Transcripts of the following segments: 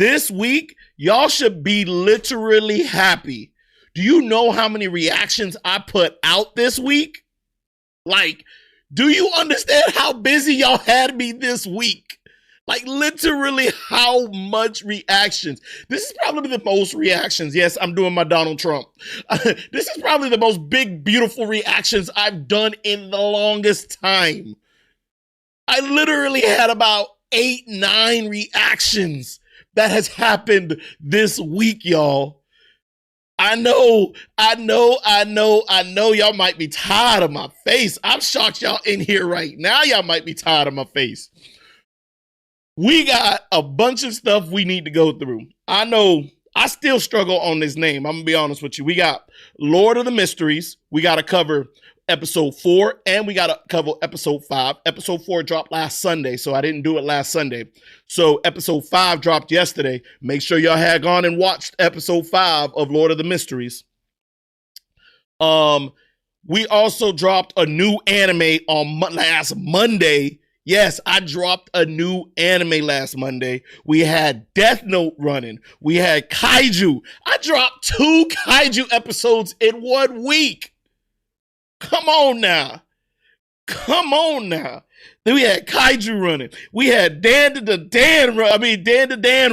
This week, y'all should be literally happy. Do you know how many reactions I put out this week? Like, do you understand how busy y'all had me this week? Like, literally how much reactions. This is probably the most reactions. Yes, I'm doing my Donald Trump. This is probably the most big, beautiful reactions I've done in the longest time. I literally had about 8, 9 reactions that has happened this week, y'all. I know y'all might be tired of my face. I'm shocked y'all in here right now. Y'all might be tired of my face. We got a bunch of stuff we need to go through. I know I still struggle on this name. I'm going to be honest with you. We got Lord of the Mysteries. We got to cover episode 4, and we got to cover episode 5. Episode 4 dropped last Sunday, so I didn't do it last Sunday. So episode 5 dropped yesterday. Make sure y'all had gone and watched episode 5 of Lord of the Mysteries. We also dropped a new anime on last Monday. Yes, I dropped a new anime last Monday. We had Death Note running. We had Kaiju. I dropped 2 Kaiju episodes in 1 week. Come on now. Then we had Kaiju running. We had Dan to Dan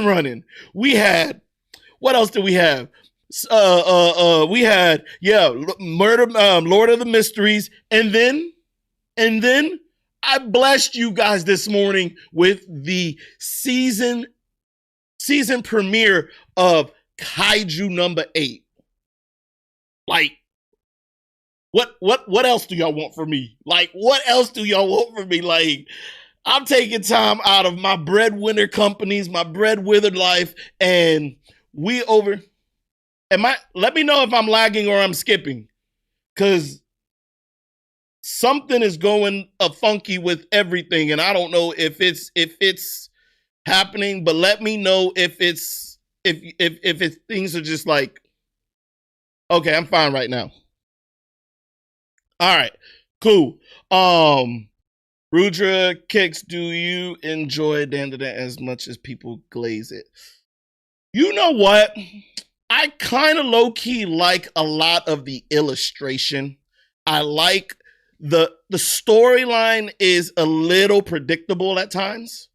running. We had, what else did we have? We had, Lord of the Mysteries. And then I blessed you guys this morning with the season premiere of Kaiju number 8. Like, what else do y'all want from me? Like, what else do y'all want from me? Like, I'm taking time out of my breadwinner companies, my breadwinner life, and let me know if I'm lagging or I'm skipping, because something is going funky with everything, and I don't know if it's happening, but let me know if things are just like, okay, I'm fine right now. All right, cool. Rudra Kicks, do you enjoy Dandada as much as people glaze it? You know what? I kind of low-key like a lot of the illustration. I like the storyline is a little predictable at times.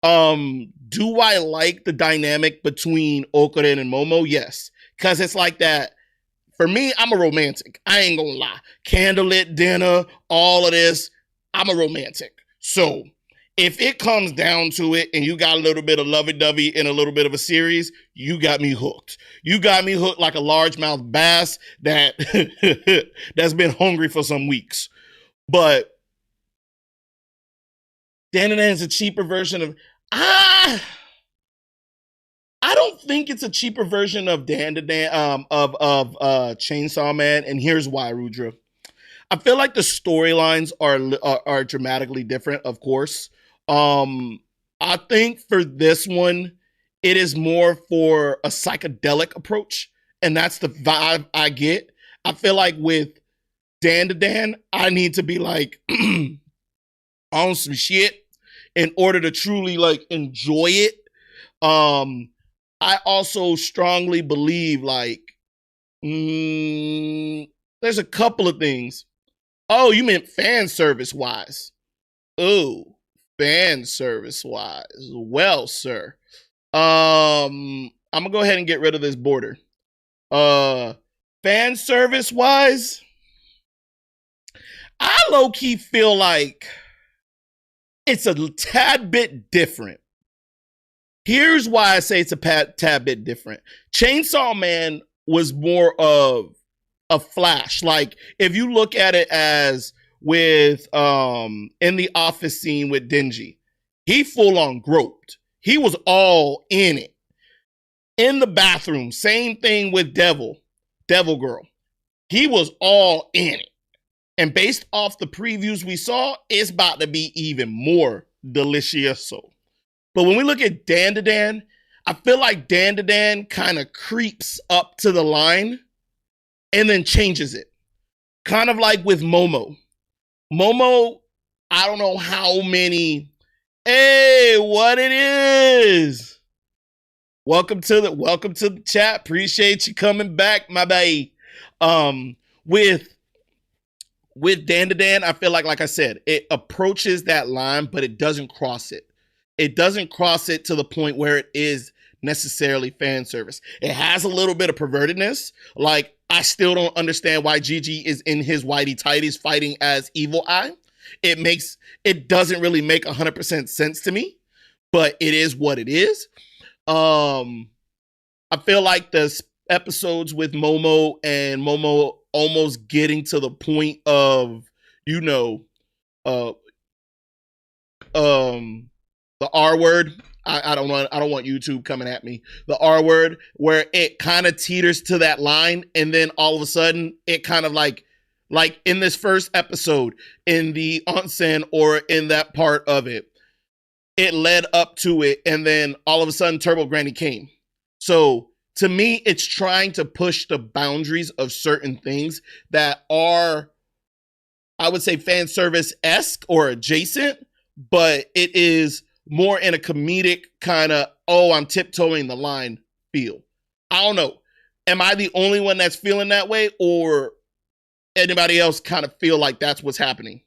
Do I like the dynamic between Okarun and Momo? Yes, because it's like that. For me, I'm a romantic. I ain't gonna lie. Candlelit dinner, all of this. I'm a romantic. So if it comes down to it and you got a little bit of lovey-dovey and a little bit of a series, you got me hooked. You got me hooked like a largemouth bass that's been hungry for some weeks. But Dandada is a cheaper version of... I don't think it's a cheaper version of Chainsaw Man, and here's why, Rudra. I feel like the storylines are dramatically different, of course. I think for this one, it is more for a psychedelic approach, and that's the vibe I get. I feel like with Dandada, I need to be like on some shit in order to truly like enjoy it. I also strongly believe like there's a couple of things. Oh, you meant fan service wise. Oh, fan service wise. Well, sir. I'm gonna go ahead and get rid of this border. Fan service wise, I low-key feel like it's a tad bit different. Here's why I say it's a tad bit different. Chainsaw Man was more of a flash. Like, if you look at it as with in the office scene with Denji, he full on groped. He was all in it. In the bathroom, same thing with Devil Girl. He was all in it. And based off the previews we saw, it's about to be even more delicioso. But when we look at Dandada, I feel like Dandada kind of creeps up to the line and then changes it. Kind of like with Momo. Momo, I don't know how many. Hey, what it is. Welcome to the chat. Appreciate you coming back, my bae. With Dan to Dan, I feel like I said, it approaches that line, but it doesn't cross it. It doesn't cross it to the point where it is necessarily fan service. It has a little bit of pervertedness. Like, I still don't understand why Gigi is in his whitey tighties fighting as Evil Eye. It doesn't really make 100% sense to me, but it is what it is. I feel like the episodes with Momo and Momo almost getting to the point of, the R word. I don't want YouTube coming at me. The R word, where it kind of teeters to that line, and then all of a sudden it kind of like in this first episode in the onsen, or in that part of it, it led up to it, and then all of a sudden Turbo Granny came. So to me, it's trying to push the boundaries of certain things that are, I would say, fan service-esque or adjacent, but it is more in a comedic kind of, oh, I'm tiptoeing the line feel. I don't know. Am I the only one that's feeling that way, or anybody else kind of feel like that's what's happening?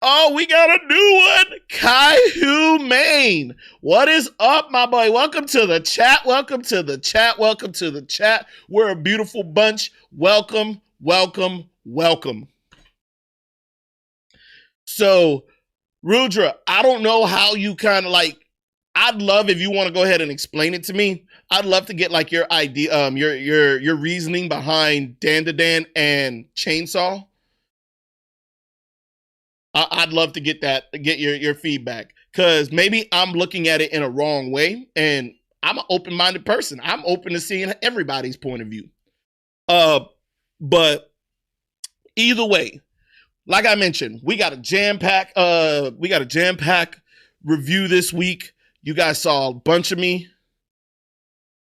Oh, we got a new one. Kaiju Main. What is up, my boy? Welcome to the chat. Welcome to the chat. Welcome to the chat. We're a beautiful bunch. Welcome, welcome, welcome. So, Rudra, I don't know how you kind of like, I'd love if you want to go ahead and explain it to me. I'd love to get like your idea, your reasoning behind Dan to Dan and Chainsaw. I'd love to get your feedback, because maybe I'm looking at it in a wrong way, and I'm an open-minded person. I'm open to seeing everybody's point of view. But either way, like I mentioned, we got a jam-pack review this week. You guys saw a bunch of me.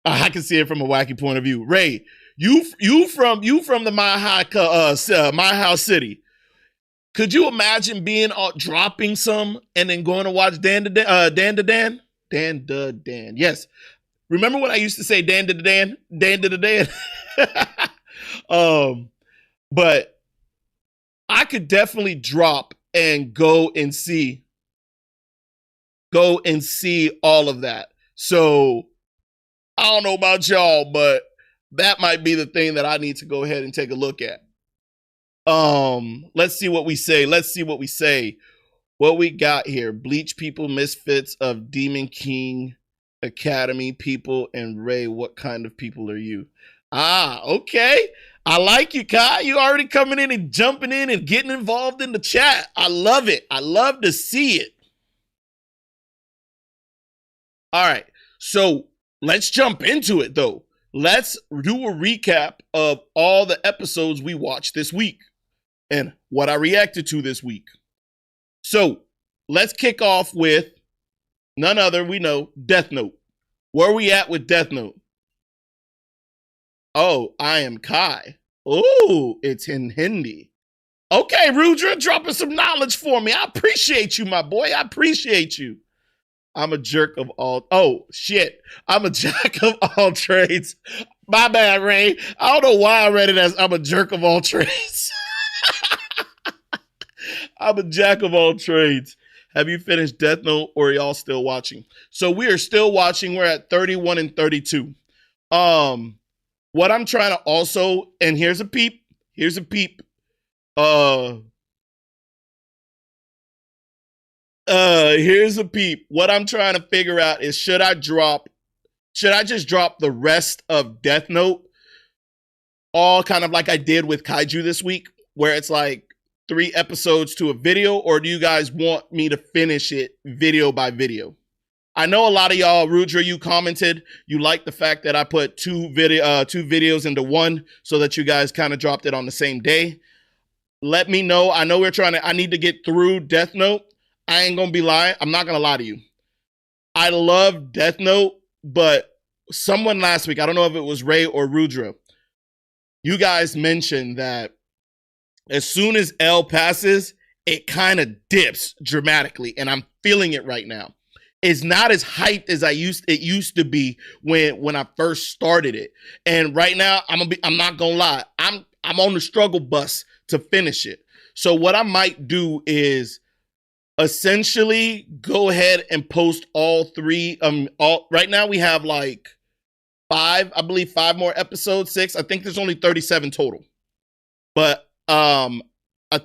I can see it from a wacky point of view. Ray, you from the My House City. Could you imagine being dropping some and then going to watch Dan to Dan? Dan to Dan. Yes. Remember when I used to say Dan to Dan? Dan to Dan. But I could definitely drop and go and see all of that. So I don't know about y'all, but that might be the thing that I need to go ahead and take a look at. Let's see what we say. What we got here. Bleach people, misfits of Demon King Academy people, and Ray, what kind of people are you? Okay. I like you, Kai. You already coming in and jumping in and getting involved in the chat. I love it. I love to see it. All right. So let's jump into it, though. Let's do a recap of all the episodes we watched this week and what I reacted to this week. So let's kick off with none other, we know, Death Note. Where are we at with Death Note? Oh, I am Kai. Oh, it's in Hindi. Okay, Rudra, dropping some knowledge for me. I appreciate you, my boy. I appreciate you. I'm a jerk of all. Oh, shit. I'm a jack of all trades. My bad, Ray. I don't know why I read it as I'm a jerk of all trades. I'm a jack of all trades. Have you finished Death Note, or are y'all still watching? So we are still watching. We're at 31 and 32. What I'm trying to also, and here's a peep. Here's a peep. Here's a peep. What I'm trying to figure out is, should I just drop the rest of Death Note, all kind of like I did with Kaiju this week, where it's like 3 episodes to a video, or do you guys want me to finish it video by video? I know a lot of y'all, Rudra, you commented, you liked the fact that I put two videos into one so that you guys kind of dropped it on the same day. Let me know. I know I need to get through Death Note. I ain't gonna be lying. I'm not gonna lie to you. I love Death Note, but someone last week, I don't know if it was Ray or Rudra, you guys mentioned that as soon as L passes, it kind of dips dramatically, and I'm feeling it right now. is not as hyped as it used to be when I first started it. And right now, I'm not gonna lie, I'm on the struggle bus to finish it. So what I might do is essentially go ahead and post all three. Right now we have like 5, I believe 5 more episodes, 6. I think there's only 37 total. But I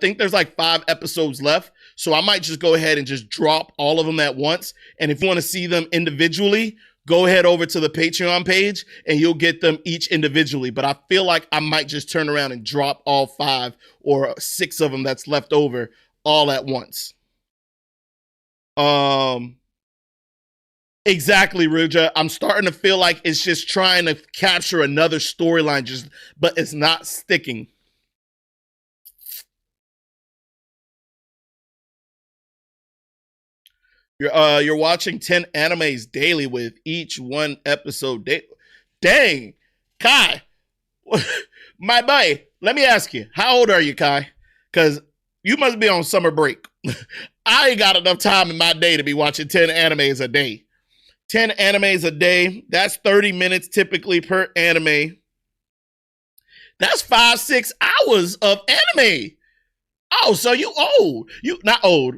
think there's like 5 episodes left. So I might just go ahead and just drop all of them at once. And if you want to see them individually, go ahead over to the Patreon page and you'll get them each individually. But I feel like I might just turn around and drop all 5 or 6 of them that's left over all at once. Exactly, Ruja. I'm starting to feel like it's just trying to capture another storyline, but it's not sticking. You're watching 10 animes daily with each one episode. Dang, Kai, my boy. Let me ask you, how old are you, Kai? Because you must be on summer break. I ain't got enough time in my day to be watching 10 animes a day. 10 animes a day. That's 30 minutes typically per anime. That's 5-6 hours of anime. Oh, so you old. You not old.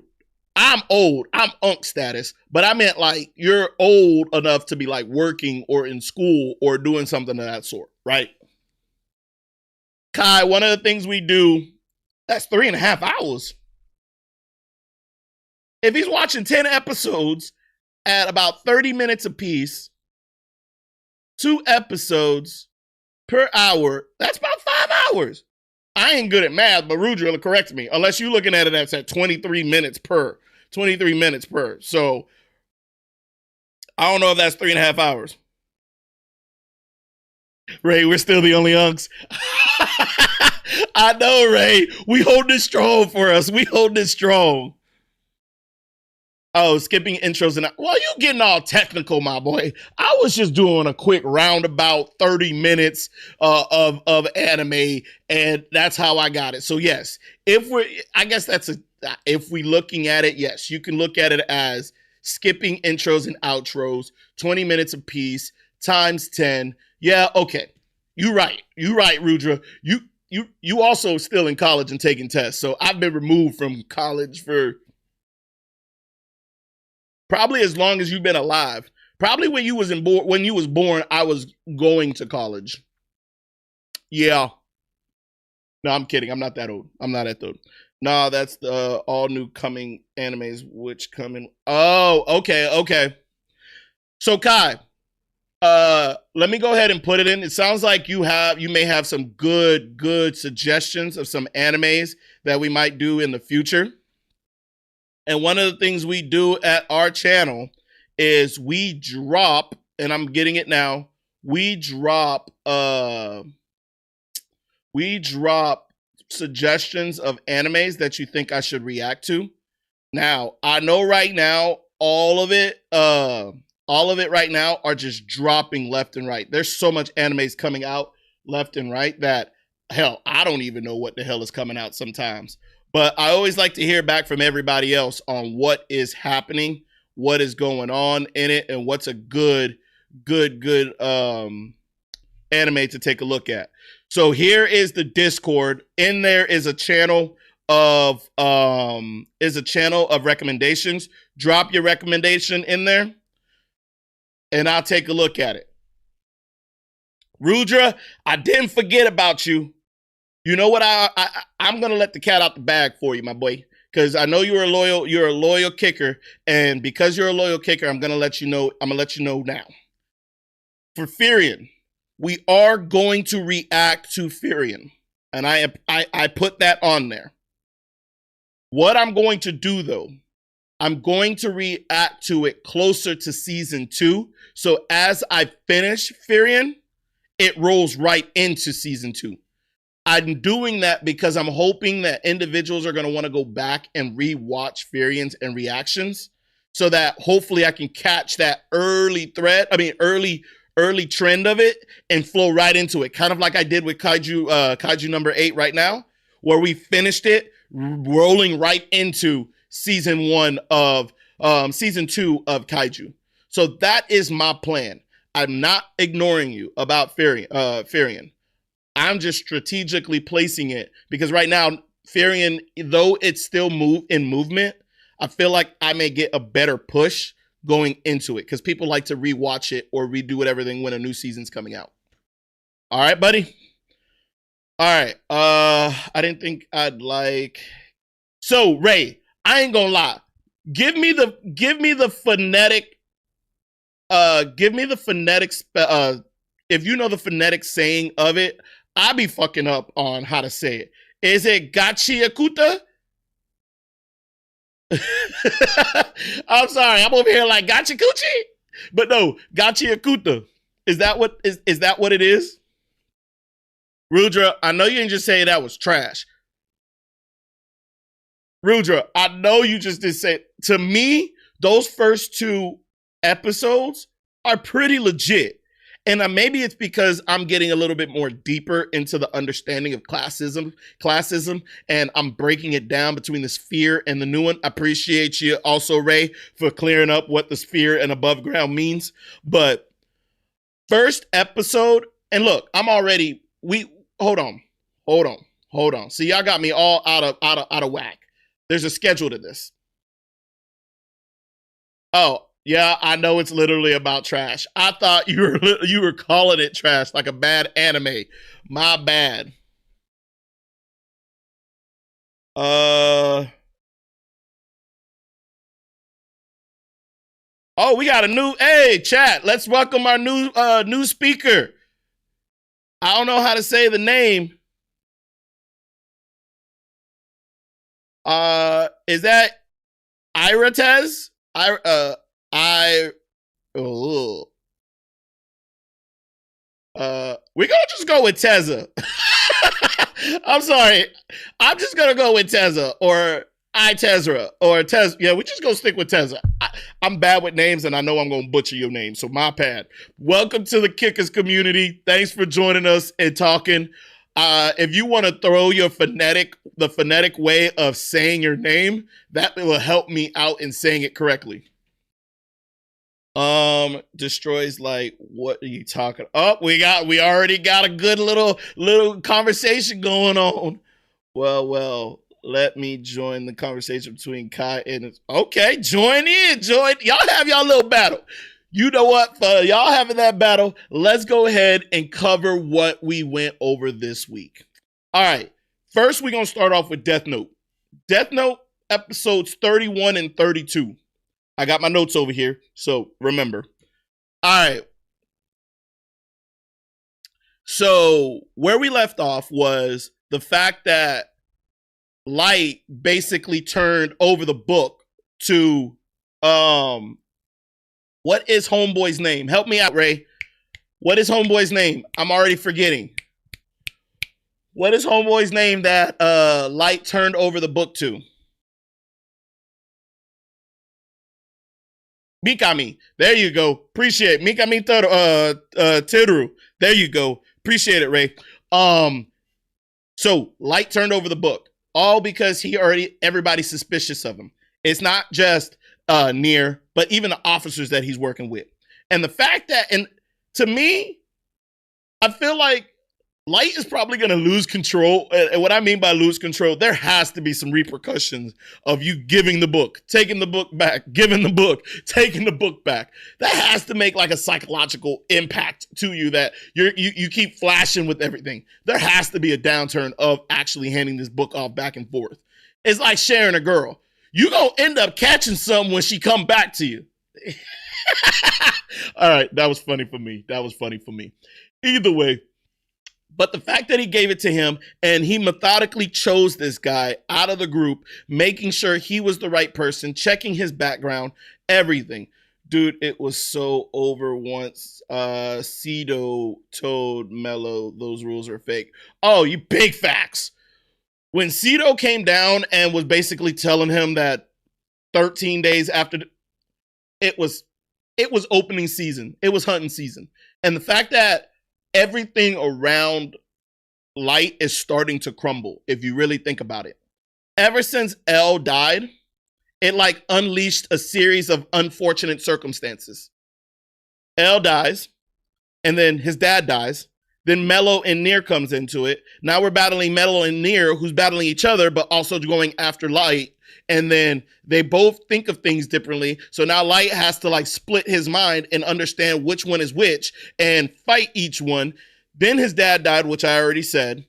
I'm old. I'm unk status. But I meant like you're old enough to be like working or in school or doing something of that sort, right? Kai, one of the things we do, that's 3.5 hours. If he's watching 10 episodes at about 30 minutes apiece, 2 episodes per hour, that's about 5 hours. I ain't good at math, but Rudra will correct me. Unless you're looking at it that's at 23 minutes per. 23 minutes per. So, I don't know if that's 3.5 hours. Ray, we're still the only unks. I know, Ray. We hold this strong for us. We hold this strong. Oh, skipping intros and well, you getting all technical, my boy. I was just doing a quick roundabout 30 minutes of anime, and that's how I got it. So yes, if we looking at it, yes, you can look at it as skipping intros and outros, 20 minutes apiece, times 10. Yeah, okay. You're right, Rudra. You also still in college and taking tests. So I've been removed from college for probably as long as you've been alive. Probably when you was born, I was going to college. Yeah. No, I'm kidding. I'm not that old. I'm not that old. No, that's the all new coming animes which come in. Oh, okay. So Kai, let me go ahead and put it in. It sounds like you may have some good suggestions of some animes that we might do in the future. And one of the things we do at our channel is we drop, and I'm getting it now, we drop suggestions of animes that you think I should react to. Now, I know right now, all of it right now are just dropping left and right. There's so much animes coming out left and right that, hell, I don't even know what the hell is coming out sometimes. But I always like to hear back from everybody else on what is happening, what is going on in it, and what's a good anime to take a look at. So here is the Discord. In there is a channel of recommendations. Drop your recommendation in there, and I'll take a look at it. Rudra, I didn't forget about you. You know what? I'm gonna let the cat out the bag for you, my boy, because I know you're a loyal kicker, and because you're a loyal kicker, I'm gonna let you know. I'm gonna let you know now. For Furion, we are going to react to Furion, and I put that on there. What I'm going to do though, I'm going to react to it closer to season 2. So as I finish Furion, it rolls right into season 2. I'm doing that because I'm hoping that individuals are going to want to go back and rewatch Furion's and reactions so that hopefully I can catch that early trend of it and flow right into it. Kind of like I did with Kaiju number 8 right now, where we finished it rolling right into season 1 of season 2 of Kaiju. So that is my plan. I'm not ignoring you about Firion. I'm just strategically placing it because right now, Firion, though it's still in movement, I feel like I may get a better push going into it because people like to rewatch it or redo it everything when a new season's coming out. All right, buddy. All right. I didn't think I'd like. So Ray, I ain't gonna lie. Give me the phonetic. Give me the phonetics. If you know the phonetic saying of it, I be fucking up on how to say it. Is it Gachiakuta? I'm sorry, I'm over here like Gachikuchi, but no, Gachiakuta. Is that what it is? Rudra, I know you didn't just say that was trash. Rudra, I know you just did say. To me, those first 2 episodes are pretty legit. And maybe it's because I'm getting a little bit more deeper into the understanding of classism, and I'm breaking it down between the sphere and the new one. I appreciate you also, Ray, for clearing up what the sphere and above ground means. But first episode, and look, hold on. See, y'all got me all out of whack. There's a schedule to this. Oh, yeah, I know it's literally about trash. I thought you were calling it trash like a bad anime. My bad. Oh, we got a new chat. Let's welcome our new speaker. I don't know how to say the name. Is that Iratez? We're gonna just go with Tezza. I'm sorry. I'm just gonna go with Tezza or Tezra or Tez. Yeah, we just gonna stick with Tezza. I'm bad with names and I know I'm gonna butcher your name, so my bad. Welcome to the Kickers community. Thanks for joining us and talking. If you want to throw the phonetic way of saying your name, that will help me out in saying it correctly. Destroys light. What are you talking? Oh, we already got a good little conversation going on. Well, let me join the conversation between Kai and okay, join in. Y'all have y'all little battle. You know what? For y'all having that battle, let's go ahead and cover what we went over this week. All right. First, we're going to start off with Death Note. Death Note episodes 31 and 32. I got my notes over here, so remember. All right. So where we left off was the fact that Light basically turned over the book to what is Homeboy's name? Help me out, Ray. What is Homeboy's name? I'm already forgetting. What is Homeboy's name that Light turned over the book to? Mikami. There you go. Appreciate it. Mikami Teru. There you go. Appreciate it, Ray. So Light turned over the book. All because everybody's suspicious of him. It's not just Near, but even the officers that he's working with. And the fact that, and to me, I feel like Light is probably going to lose control. And what I mean by lose control, there has to be some repercussions of you giving the book, taking the book back, giving the book, taking the book back. That has to make like a psychological impact to you that you keep flashing with everything. There has to be a downturn of actually handing this book off back and forth. It's like sharing a girl. You gonna end up catching some when she come back to you. All right, that was funny for me. Either way. But the fact that he gave it to him and he methodically chose this guy out of the group, making sure he was the right person, checking his background, everything. Dude, it was so over once Cedo told Mello those rules are fake. Oh, you big facts. When Cedo came down and was basically telling him that 13 days after it was opening season, it was hunting season. And the fact that everything around Light is starting to crumble, if you really think about it. Ever since L died, it like unleashed a series of unfortunate circumstances. L dies, and then his dad dies. Then Mello and Near comes into it. Now we're battling Mello and Near, who's battling each other, but also going after Light. And then they both think of things differently. So now Light has to like split his mind and understand which one is which and fight each one. Then his dad died, which I already said.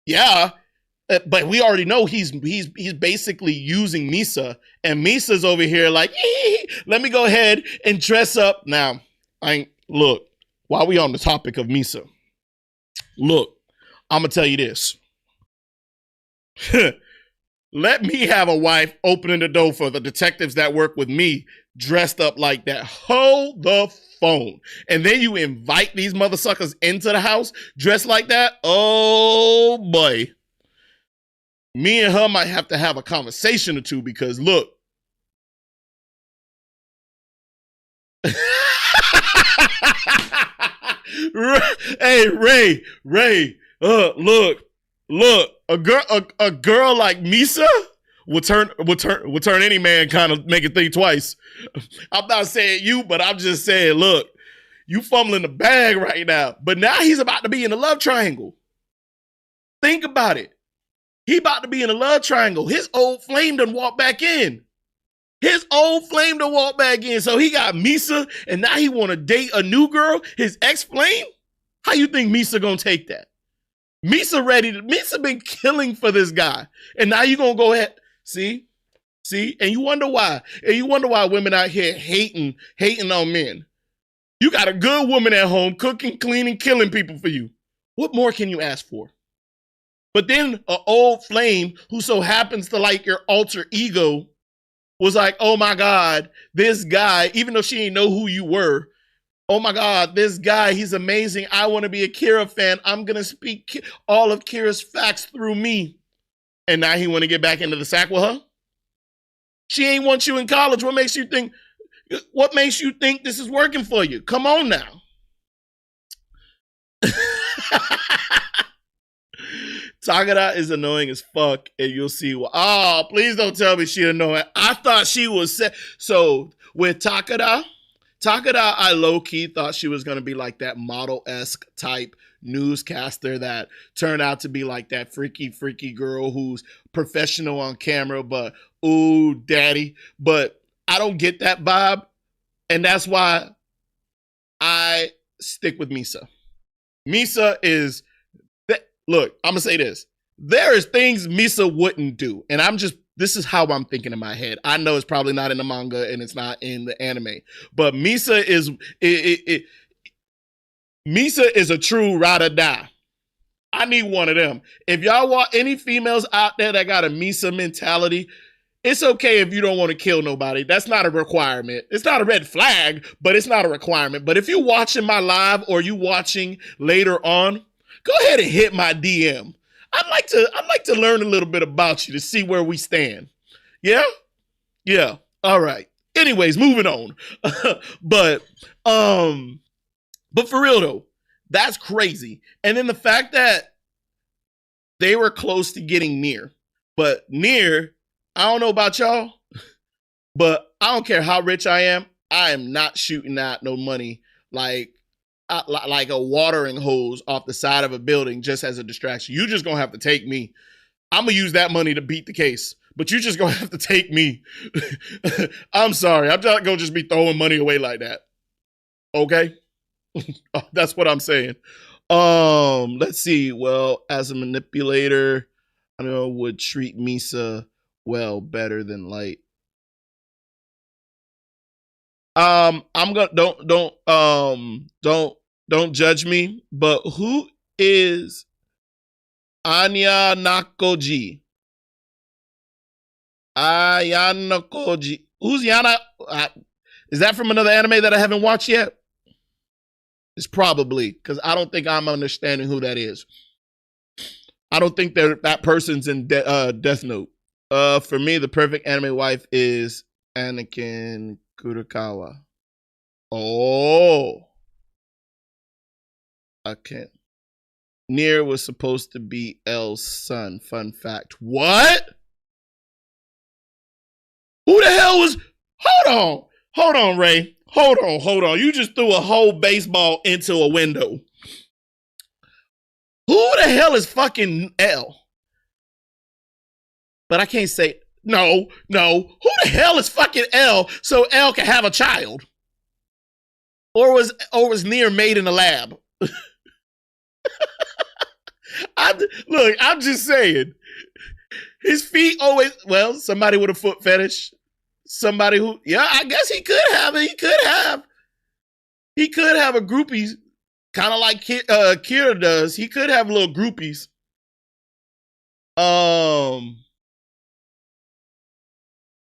Yeah, but we already know he's basically using Misa, and Misa's over here like, let me go ahead and dress up. Now, look, while we on the topic of Misa, look, I'm gonna tell you this. Let me have a wife opening the door for the detectives that work with me dressed up like that. Hold the phone. And then you invite these mother suckers into the house dressed like that. Oh boy. Me and her might have to have a conversation or two because look. Hey, Ray, look, a girl like Misa will turn any man kind of make it think twice. I'm not saying you, but I'm just saying, look, you fumbling the bag right now. But now he's about to be in a love triangle. Think about it. He about to be in a love triangle. His old flame done walked back in. So he got Misa, and now he want to date a new girl, his ex-flame? How you think Misa gonna take that? Misa been killing for this guy. And now you gonna go ahead. See? And you wonder why. And you wonder why women out here hating on men. You got a good woman at home cooking, cleaning, killing people for you. What more can you ask for? But then an old flame who so happens to like your alter ego was like, oh my God, this guy, even though she didn't know who you were, oh my God, this guy, he's amazing. I want to be a Kira fan. I'm going to speak all of Kira's facts through me. And now he want to get back into the sack with her? She ain't want you in college. What makes you think this is working for you? Come on now. Takada is annoying as fuck, and you'll see. Oh, please don't tell me she annoying. I thought she was so with Takada, I low-key thought she was gonna be like that model-esque type newscaster that turned out to be like that freaky girl who's professional on camera, but ooh, daddy. But I don't get that vibe, and that's why I stick with Misa. Misa is. Look, I'm gonna say this. There is things Misa wouldn't do. And this is how I'm thinking in my head. I know it's probably not in the manga and it's not in the anime. But Misa is Misa is a true ride or die. I need one of them. If y'all want any females out there that got a Misa mentality, it's okay if you don't want to kill nobody. That's not a requirement. It's not a red flag, but it's not a requirement. But if you're watching my live or you watching later on, go ahead and hit my DM. I'd like to learn a little bit about you to see where we stand. Yeah? Yeah. All right. Anyways, moving on. But for real though, that's crazy. And then the fact that they were close to getting Near. But Near, I don't know about y'all, but I don't care how rich I am not shooting out no money like a watering hose off the side of a building just as a distraction. You just gonna have to take me. I'm gonna use that money to beat the case, but you just gonna have to take me. I'm sorry. I'm not gonna just be throwing money away like that. Okay? That's what I'm saying. Let's see. Well, as a manipulator, I don't know, would treat Misa well better than Light. I'm gonna don't judge me, but who is Anya Nakoji? Ayanakoji. Who's Yana? Is that from another anime that I haven't watched yet? It's probably, because I don't think I'm understanding who that is. I don't think that person's in Death Note. For me, the perfect anime wife is Anakin Kurokawa. Oh. I can't. Near was supposed to be L's son. Fun fact. What? hell was, hold on, Ray. Hold on. You just threw a whole baseball into a window. Who the hell is fucking L? But I can't say, no. Who the hell is fucking L so L can have a child? Or was Near made in the lab? I'm just saying. His feet always, well, somebody with a foot fetish. Somebody who, yeah, I guess he could have it. He could have a groupie, kind of like Kira does. He could have little groupies.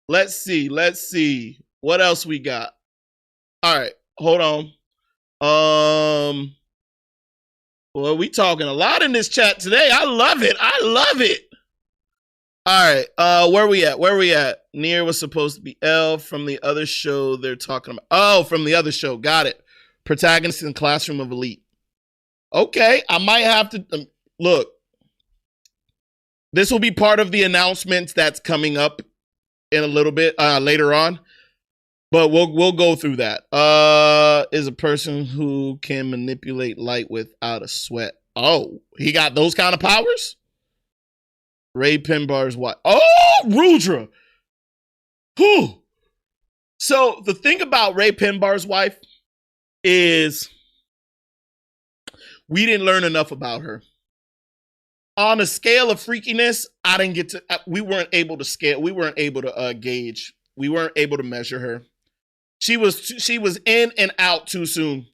Let's see. What else we got? All right, hold on. Well, we talking a lot in this chat today. I love it. All right, where we at? Near was supposed to be L from the other show they're talking about. Oh, from the other show. Got it. Protagonist in Classroom of Elite. Okay, I might have to look. This will be part of the announcements that's coming up in a little bit later on. But we'll go through that. Is a person who can manipulate light without a sweat. Oh, he got those kind of powers? Ray Pinbar's wife. Oh, Rudra. Whew. So the thing about Ray Pinbar's wife is we didn't learn enough about her. On a scale of freakiness, we weren't able to scale. We weren't able to gauge. We weren't able to measure her. She was in and out too soon.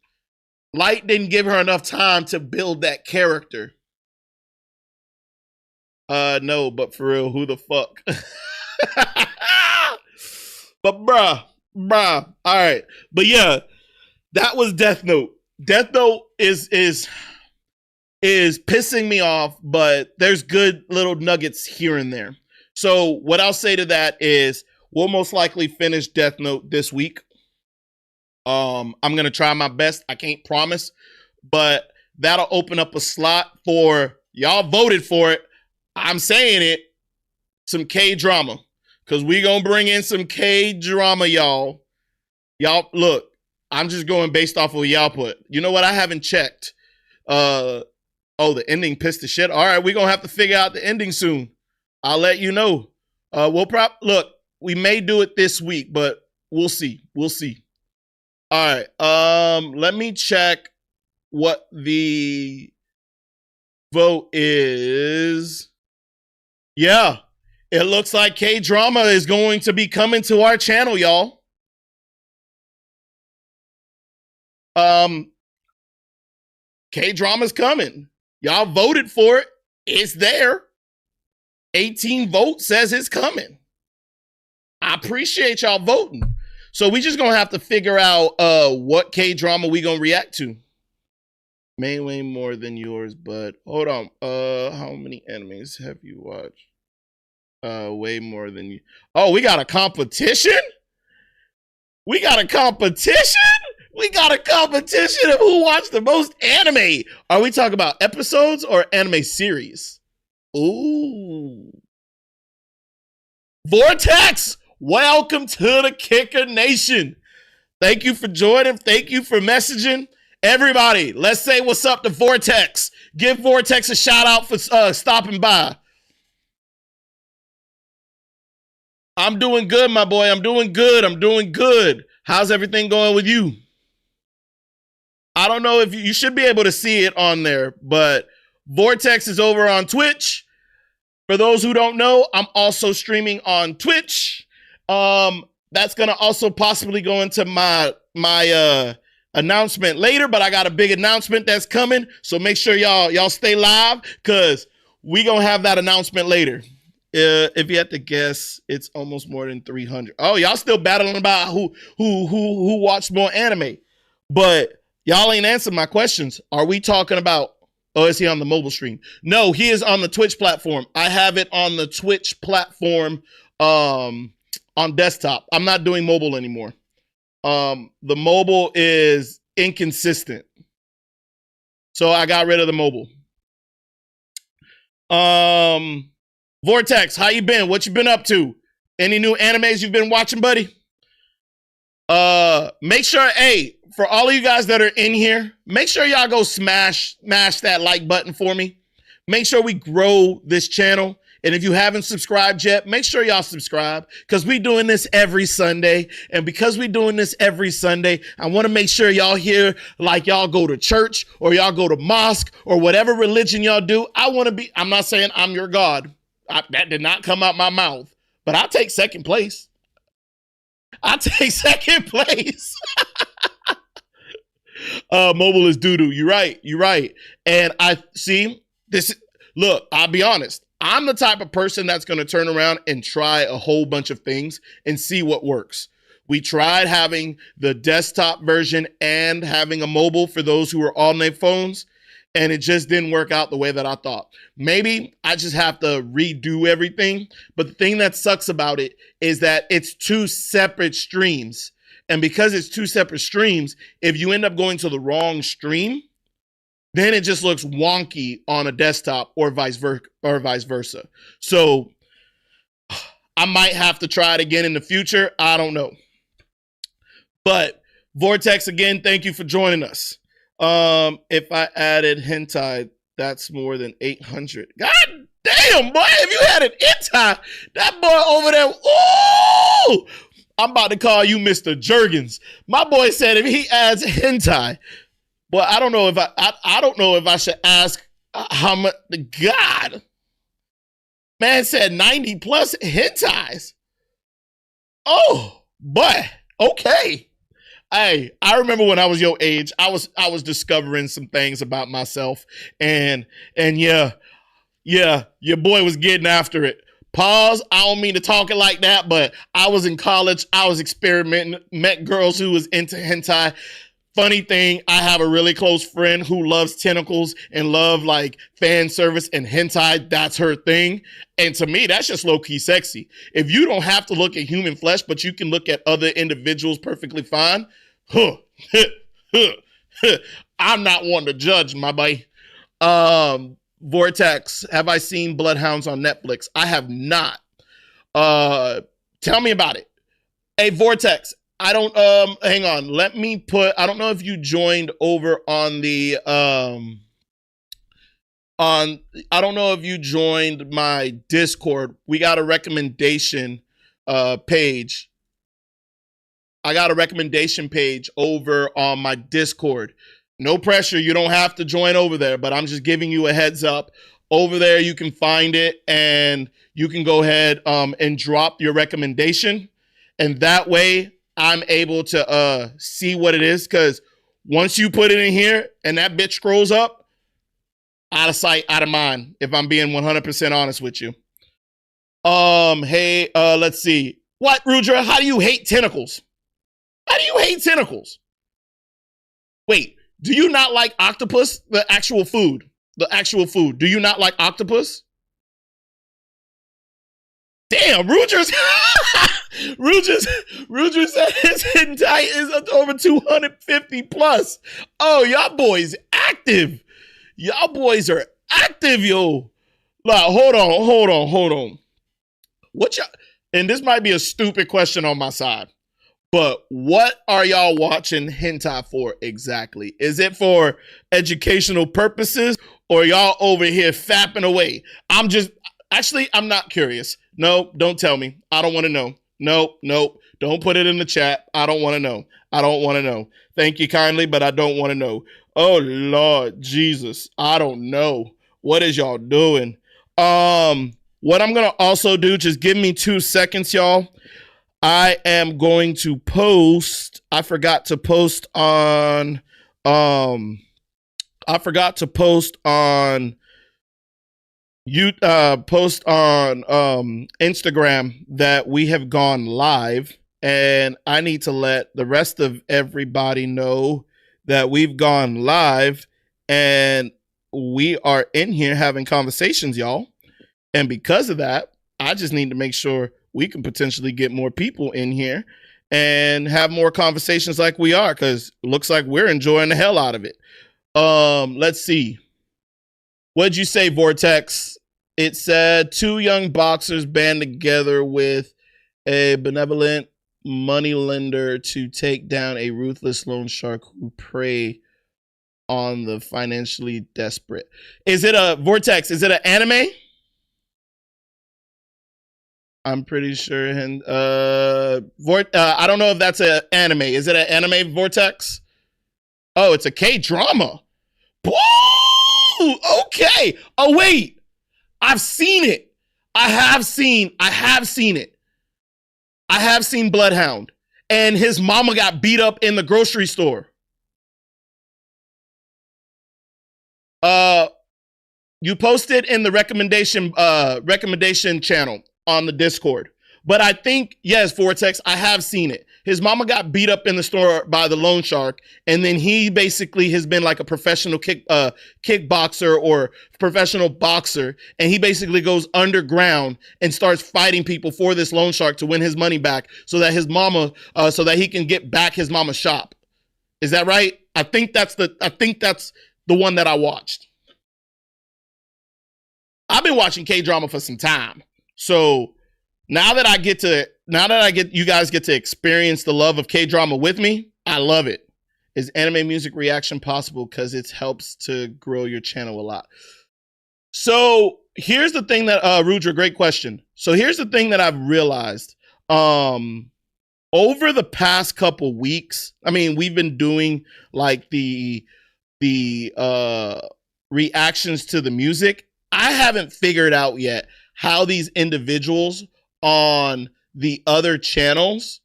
Light didn't give her enough time to build that character. No, but for real, who the fuck? But bruh. All right. But yeah, that was Death Note. Death Note is pissing me off, but there's good little nuggets here and there. So what I'll say to that is we'll most likely finish Death Note this week. I'm going to try my best. I can't promise, but that'll open up a slot for y'all voted for it. I'm saying it, some K-drama, because we going to bring in some K-drama, y'all. Y'all, look, I'm just going based off of what y'all put. You know what? I haven't checked. Oh, the ending pissed the shit. All right, we're going to have to figure out the ending soon. I'll let you know. Look, we may do it this week, but we'll see. All right, let me check what the vote is. Yeah, it looks like K-drama is going to be coming to our channel, y'all. K-drama's coming. Y'all voted for it. It's there. 18 votes says it's coming. I appreciate y'all voting. So we just gonna have to figure out what K-drama we gonna react to. May way more than yours, but hold on. How many animes have you watched? Way more than you. Oh, we got a competition? We got a competition of who watched the most anime. Are we talking about episodes or anime series? Ooh. Vortex, welcome to the Kicker Nation. Thank you for joining. Thank you for messaging. Everybody, let's say what's up to Vortex. Give Vortex a shout out for stopping by. I'm doing good, my boy. I'm doing good. How's everything going with you? I don't know if you should be able to see it on there, but Vortex is over on Twitch. For those who don't know, I'm also streaming on Twitch. That's gonna also possibly go into my announcement later, but I got a big announcement that's coming, so make sure y'all stay live because we gonna have that announcement later. If you had to guess, it's almost more than 300. Oh, y'all still battling about who watched more anime, but y'all ain't answered my questions. Are we talking about? Oh, is he on the mobile stream? No, he is on the Twitch platform. I have it on the Twitch platform on desktop. I'm not doing mobile anymore. The mobile is inconsistent. So I got rid of the mobile. Vortex, how you been? What you been up to? Any new animes you've been watching, buddy? Make sure, hey, for all of you guys that are in here, make sure y'all go smash that like button for me. Make sure we grow this channel. And if you haven't subscribed yet, make sure y'all subscribe because we doing this every Sunday. And because we doing this every Sunday, I want to make sure y'all here, like y'all go to church or y'all go to mosque or whatever religion y'all do. I'm not saying I'm your God. That did not come out my mouth, but I'll take second place. I'll take second place. Mobile is doo-doo. You're right. And I see this. Look, I'll be honest. I'm the type of person that's going to turn around and try a whole bunch of things and see what works. We tried having the desktop version and having a mobile for those who are on their phones, and it just didn't work out the way that I thought. Maybe I just have to redo everything. But the thing that sucks about it is that it's two separate streams. And because it's two separate streams, if you end up going to the wrong stream, then it just looks wonky on a desktop or vice versa. So I might have to try it again in the future. I don't know. But Vortex, again, thank you for joining us. If I added hentai, that's more than 800. God damn, boy, if you had an hentai, that boy over there, ooh, I'm about to call you Mr. Jurgens. My boy said if he adds hentai, well, I don't know if I don't know if I should ask how much. God, man said 90 plus hentais. Oh, boy, okay. Hey, I remember when I was your age, I was discovering some things about myself, and yeah, your boy was getting after it. Pause. I don't mean to talk it like that, but I was in college. I was experimenting, met girls who was into hentai. Funny thing, I have a really close friend who loves tentacles and love like fan service and hentai. That's her thing. And to me, that's just low-key sexy. If you don't have to look at human flesh, but you can look at other individuals perfectly fine, I'm not one to judge, my boy. Vortex, have I seen Bloodhounds on Netflix? I have not. Tell me about it. Hey, Vortex, I don't, hang on. Let me put, I don't know if you joined over on the, I don't know if you joined my Discord. We got a recommendation, page. I got a recommendation page over on my Discord. No pressure. You don't have to join over there, but I'm just giving you a heads up. Over there, you can find it and you can go ahead, and drop your recommendation. And that way, I'm able to see what it is, because once you put it in here and that bitch scrolls up, out of sight, out of mind, if I'm being 100% honest with you. Hey, let's see. What, Rudra? How do you hate tentacles? How do you hate tentacles? Wait, do you not like octopus? The actual food. The actual food. Do you not like octopus? Damn, Rudra's Rudra said his hentai is over 250 plus. Oh, y'all boys active. Y'all boys are active, yo. Like, hold on. What y'all, and this might be a stupid question on my side, but what are y'all watching hentai for exactly? Is it for educational purposes or y'all over here fapping away? I'm not curious. No, don't tell me. I don't want to know. Nope. Don't put it in the chat. I don't want to know. Thank you kindly, but I don't want to know. Oh, Lord Jesus. I don't know. What is y'all doing? What I'm going to also do, just give me 2 seconds, y'all. I am going to post. I forgot to post on Instagram that we have gone live, and I need to let the rest of everybody know that we've gone live and we are in here having conversations, y'all. And because of that, I just need to make sure we can potentially get more people in here and have more conversations like we are, because it looks like we're enjoying the hell out of it. Let's see. What'd you say, Vortex? It said 2 young boxers band together with a benevolent moneylender to take down a ruthless loan shark who prey on the financially desperate. Is it a Vortex? Is it an anime? I'm pretty sure. And I don't know if that's an anime. Is it an anime, Vortex? Oh, it's a K-drama. Woo! Okay. Oh, wait. I've seen it. I have seen it. I have seen Bloodhound. And his mama got beat up in the grocery store. You posted in the recommendation channel on the Discord. But I think, yes, Vortex, I have seen it. His mama got beat up in the store by the loan shark, and then he basically has been like a professional kickboxer or professional boxer, and he basically goes underground and starts fighting people for this loan shark to win his money back, so that his mama, so that he can get back his mama's shop. Is that right? I think that's the one that I watched. I've been watching K-drama for some time, so now that you guys get to experience the love of K-drama with me, I love it. Is anime music reaction possible? Because it helps to grow your channel a lot. So here's the thing that, Rudra, great question. So here's the thing that I've realized. Over the past couple weeks, I mean, we've been doing like the reactions to the music. I haven't figured out yet how these individuals on the other channels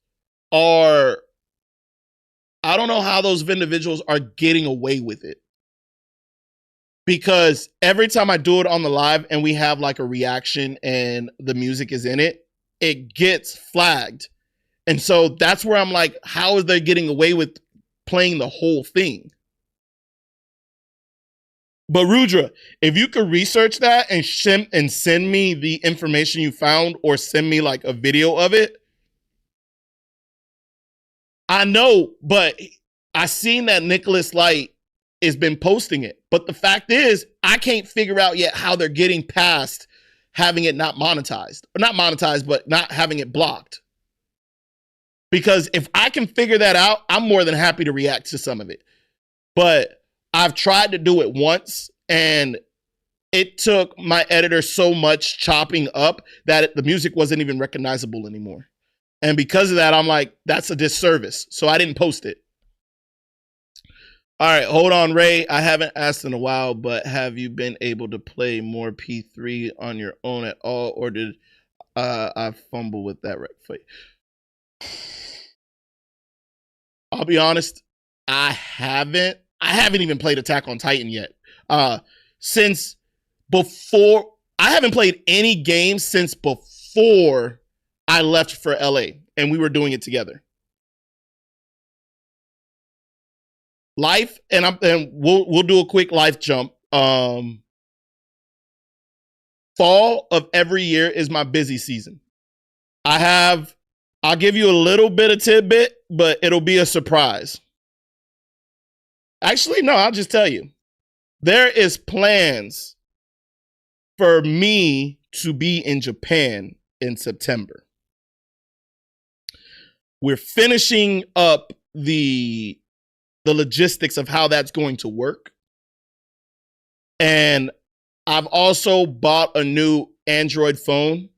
I don't know how those individuals are getting away with it. Because every time I do it on the live and we have like a reaction and the music is in it, it gets flagged. And so that's where I'm like, how is they getting away with playing the whole thing? But Rudra, if you could research that and send me the information you found, or send me like a video of it. I know, but I seen that Nicholas Light has been posting it. But the fact is, I can't figure out yet how they're getting past having it not monetized. Or not monetized, but not having it blocked. Because if I can figure that out, I'm more than happy to react to some of it. But I've tried to do it once, and it took my editor so much chopping up that the music wasn't even recognizable anymore. And because of that, I'm like, that's a disservice. So I didn't post it. All right, hold on, Ray. I haven't asked in a while, but have you been able to play more P3 on your own at all, or did I fumble with that right foot? I'll be honest, I haven't even played Attack on Titan yet. Since before, I haven't played any games since before I left for LA and we were doing it together. Life, and we'll do a quick life jump. Fall of every year is my busy season. I'll give you a little bit of tidbit, but it'll be a surprise. Actually, no, I'll just tell you. There is plans for me to be in Japan in September. We're finishing up the logistics of how that's going to work. And I've also bought a new Android phone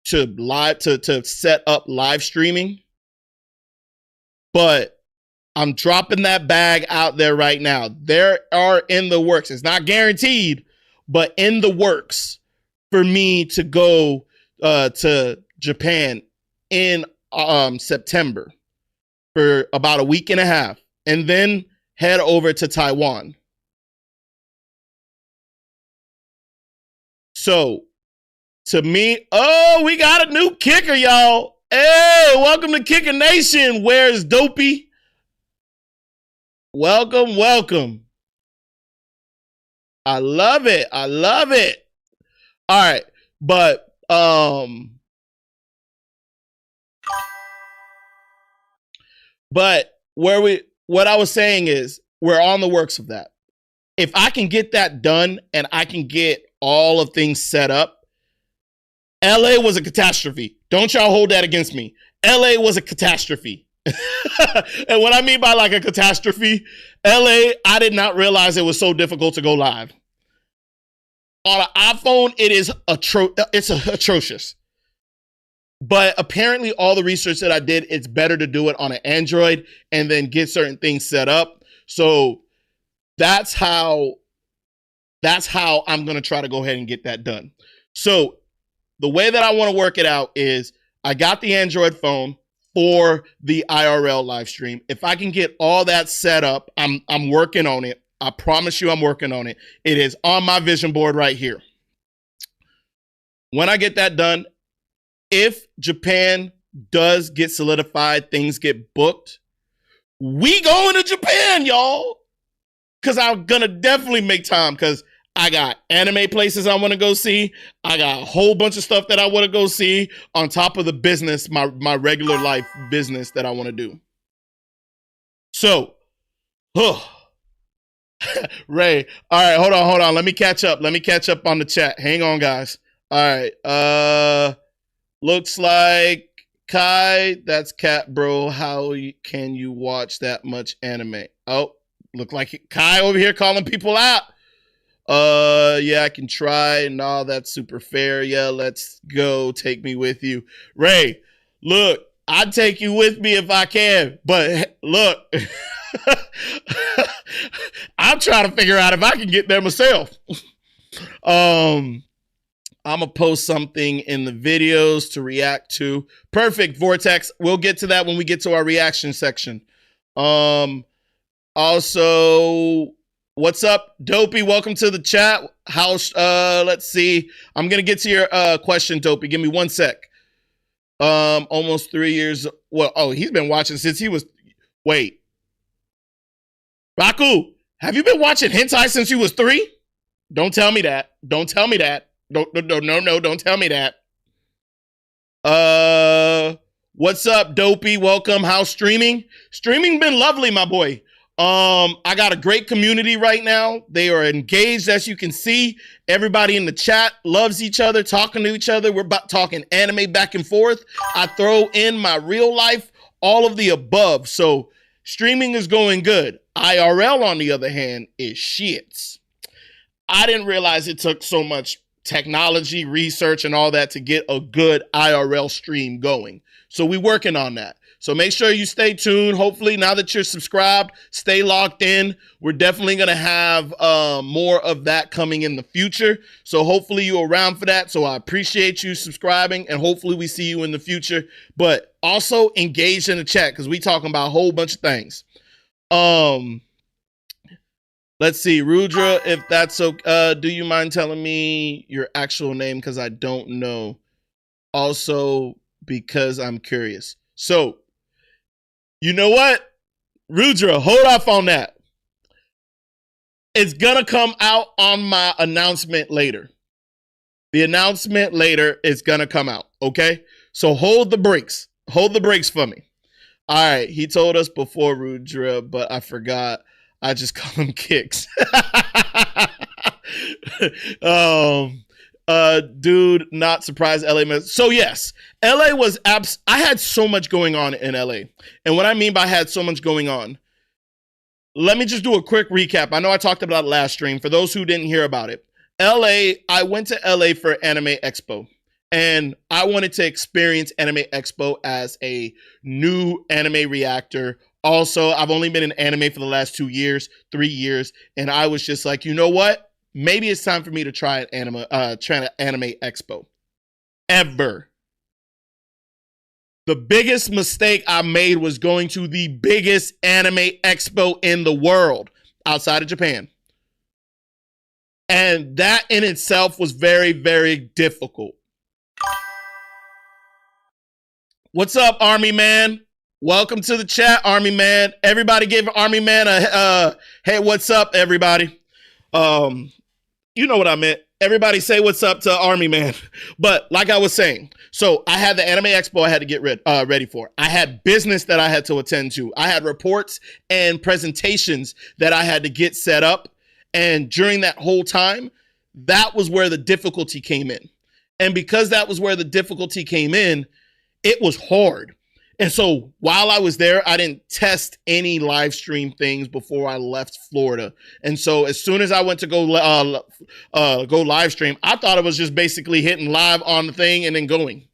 to set up live streaming. But I'm dropping that bag out there right now. There are in the works. It's not guaranteed, but in the works for me to go to Japan in September for about a week and a half, and then head over to Taiwan. So, to me, oh, we got a new kicker, y'all. Hey, welcome to Kicker Nation. Where's Dopey? Welcome, welcome. I love it. I love it. All right, but what I was saying is we're on the works of that. If I can get that done and I can get all of things set up, LA was a catastrophe. Don't y'all hold that against me. LA was a catastrophe. And what I mean by like a catastrophe, LA, I did not realize it was so difficult to go live. On an iPhone, it is atrocious. But apparently all the research that I did, it's better to do it on an Android and then get certain things set up. So that's how I'm going to try to go ahead and get that done. So the way that I want to work it out is I got the Android phone for the IRL live stream. If I can get all that set up, I'm working on it. I promise you I'm working on it. It is on my vision board right here. When I get that done, if Japan does get solidified, things get booked, we going to Japan, y'all. Because I'm going to definitely make time because I got anime places I want to go see. I got a whole bunch of stuff that I want to go see on top of the business, my regular life business that I want to do. So, Ray, all right, hold on. Let me catch up on the chat. Hang on, guys. All right, looks like Kai, that's cat, bro. How can you watch that much anime? Oh, look like Kai over here calling people out. Yeah, I can try. No, that's super fair. Yeah, let's go. Take me with you. Ray, look, I'd take you with me if I can. But look, I'm trying to figure out if I can get there myself. I'm going to post something in the videos to react to. Perfect, Vortex. We'll get to that when we get to our reaction section. Also, what's up, Dopey? Welcome to the chat. Let's see. I'm going to get to your question, Dopey. Give me 1 sec. Almost 3 years. Well, oh, he's been watching since he was. Wait. Raku, have you been watching hentai since you was 3? Don't tell me that. Don't tell me that. No, don't tell me that. What's up, Dopey? Welcome. How's streaming? Streaming been lovely, my boy. I got a great community right now. They are engaged, as you can see. Everybody in the chat loves each other, talking to each other. We're about talking anime back and forth. I throw in my real life, all of the above. So streaming is going good. IRL, on the other hand, is shits. I didn't realize it took so much technology, research, and all that to get a good IRL stream going. So we're working on that. So make sure you stay tuned. Hopefully, now that you're subscribed, stay locked in. We're definitely going to have more of that coming in the future. So hopefully you're around for that. So I appreciate you subscribing, and hopefully we see you in the future. But also engage in the chat because we talking about a whole bunch of things. Let's see, Rudra, if that's okay, do you mind telling me your actual name? Because I don't know. Also, because I'm curious. So, you know what? Rudra, hold off on that. It's going to come out on my announcement later. The announcement later is going to come out, okay? So hold the brakes. Hold the brakes for me. All right, he told us before, Rudra, but I forgot. I just call him Kicks. Dude, not surprised LA. So yes, LA was I had so much going on in LA. And what I mean by had so much going on, let me just do a quick recap. I know I talked about it last stream. For those who didn't hear about it, I went to LA for Anime Expo. And I wanted to experience Anime Expo as a new anime reactor. Also, I've only been in anime for the last 3 years. And I was just like, you know what? Maybe it's time for me to try an Anime Expo. Ever. The biggest mistake I made was going to the biggest anime expo in the world outside of Japan. And that in itself was very, very difficult. What's up, Army Man? Welcome to the chat, Army Man. Everybody give Army Man a hey, what's up, everybody? You know what I meant. Everybody say what's up to Army Man. But like I was saying, so I had the Anime Expo I had to get ready for. I had business that I had to attend to. I had reports and presentations that I had to get set up. And during that whole time, that was where the difficulty came in. And because that was where the difficulty came in, it was hard. And so while I was there, I didn't test any live stream things before I left Florida. And so as soon as I went to go live stream, I thought it was just basically hitting live on the thing and then going.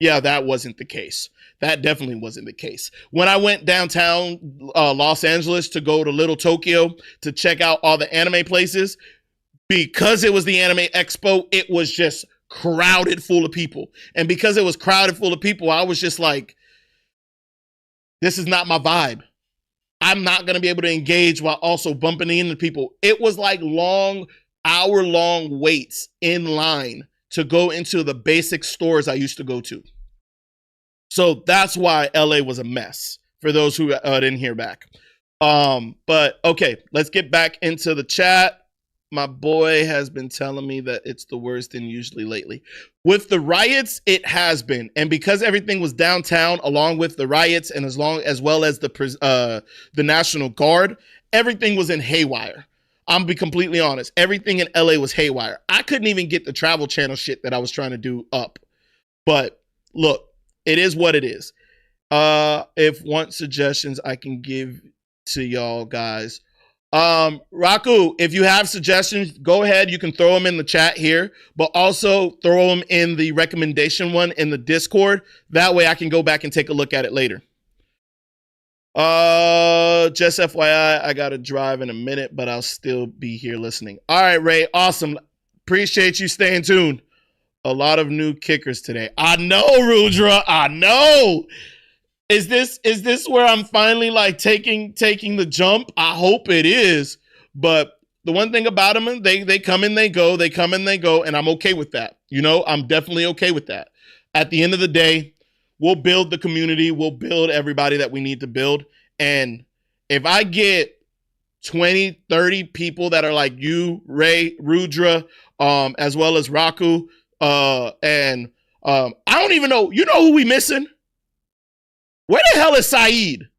Yeah, that wasn't the case. That definitely wasn't the case. When I went downtown Los Angeles to go to Little Tokyo to check out all the anime places, because it was the Anime Expo, it was just crowded full of people. And because it was crowded full of people, I was just like, this is not my vibe. I'm not going to be able to engage while also bumping into people. It was like hour-long waits in line to go into the basic stores I used to go to. So that's why LA was a mess, for those who didn't hear back. But okay, let's get back into the chat. My boy has been telling me that it's the worst and usually lately. With the riots, it has been. And because everything was downtown along with the riots and as well as the National Guard, everything was in haywire. I'm be completely honest. Everything in LA was haywire. I couldn't even get the Travel Channel shit that I was trying to do up. But look, it is what it is. If want suggestions, I can give to y'all guys. Raku, if you have suggestions, go ahead. You can throw them in the chat here, but also throw them in the recommendation one in the Discord. That way I can go back and take a look at it later. Just FYI, I gotta drive in a minute, but I'll still be here listening. All right, Ray, awesome. Appreciate you staying tuned. A lot of new kickers today. I know, Rudra. I know. Is this where I'm finally like taking the jump? I hope it is. But the one thing about them, they come and they go, and I'm okay with that. You know, I'm definitely okay with that. At the end of the day, we'll build the community, we'll build everybody that we need to build. And if I get 20, 30 people that are like you, Ray, Rudra, as well as Raku, and I don't even know, you know who we missing? Where the hell is Saeed?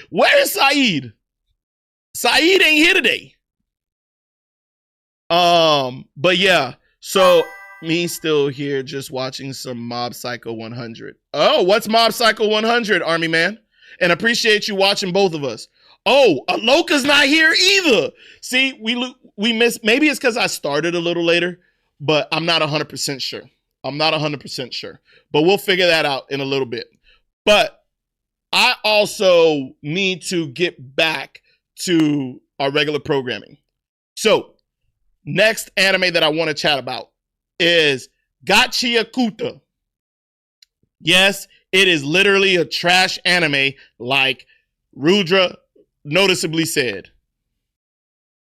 Where is Saeed? Saeed ain't here today. But yeah, so me still here just watching some Mob Psycho 100. Oh, what's Mob Psycho 100, Army Man? And appreciate you watching both of us. Oh, Aloka's not here either. See, we missed, maybe it's because I started a little later, but I'm not 100% sure. I'm not 100% sure, but we'll figure that out in a little bit. But I also need to get back to our regular programming. So next anime that I want to chat about is Gachiakuta. Yes, it is literally a trash anime like Rudra noticeably said.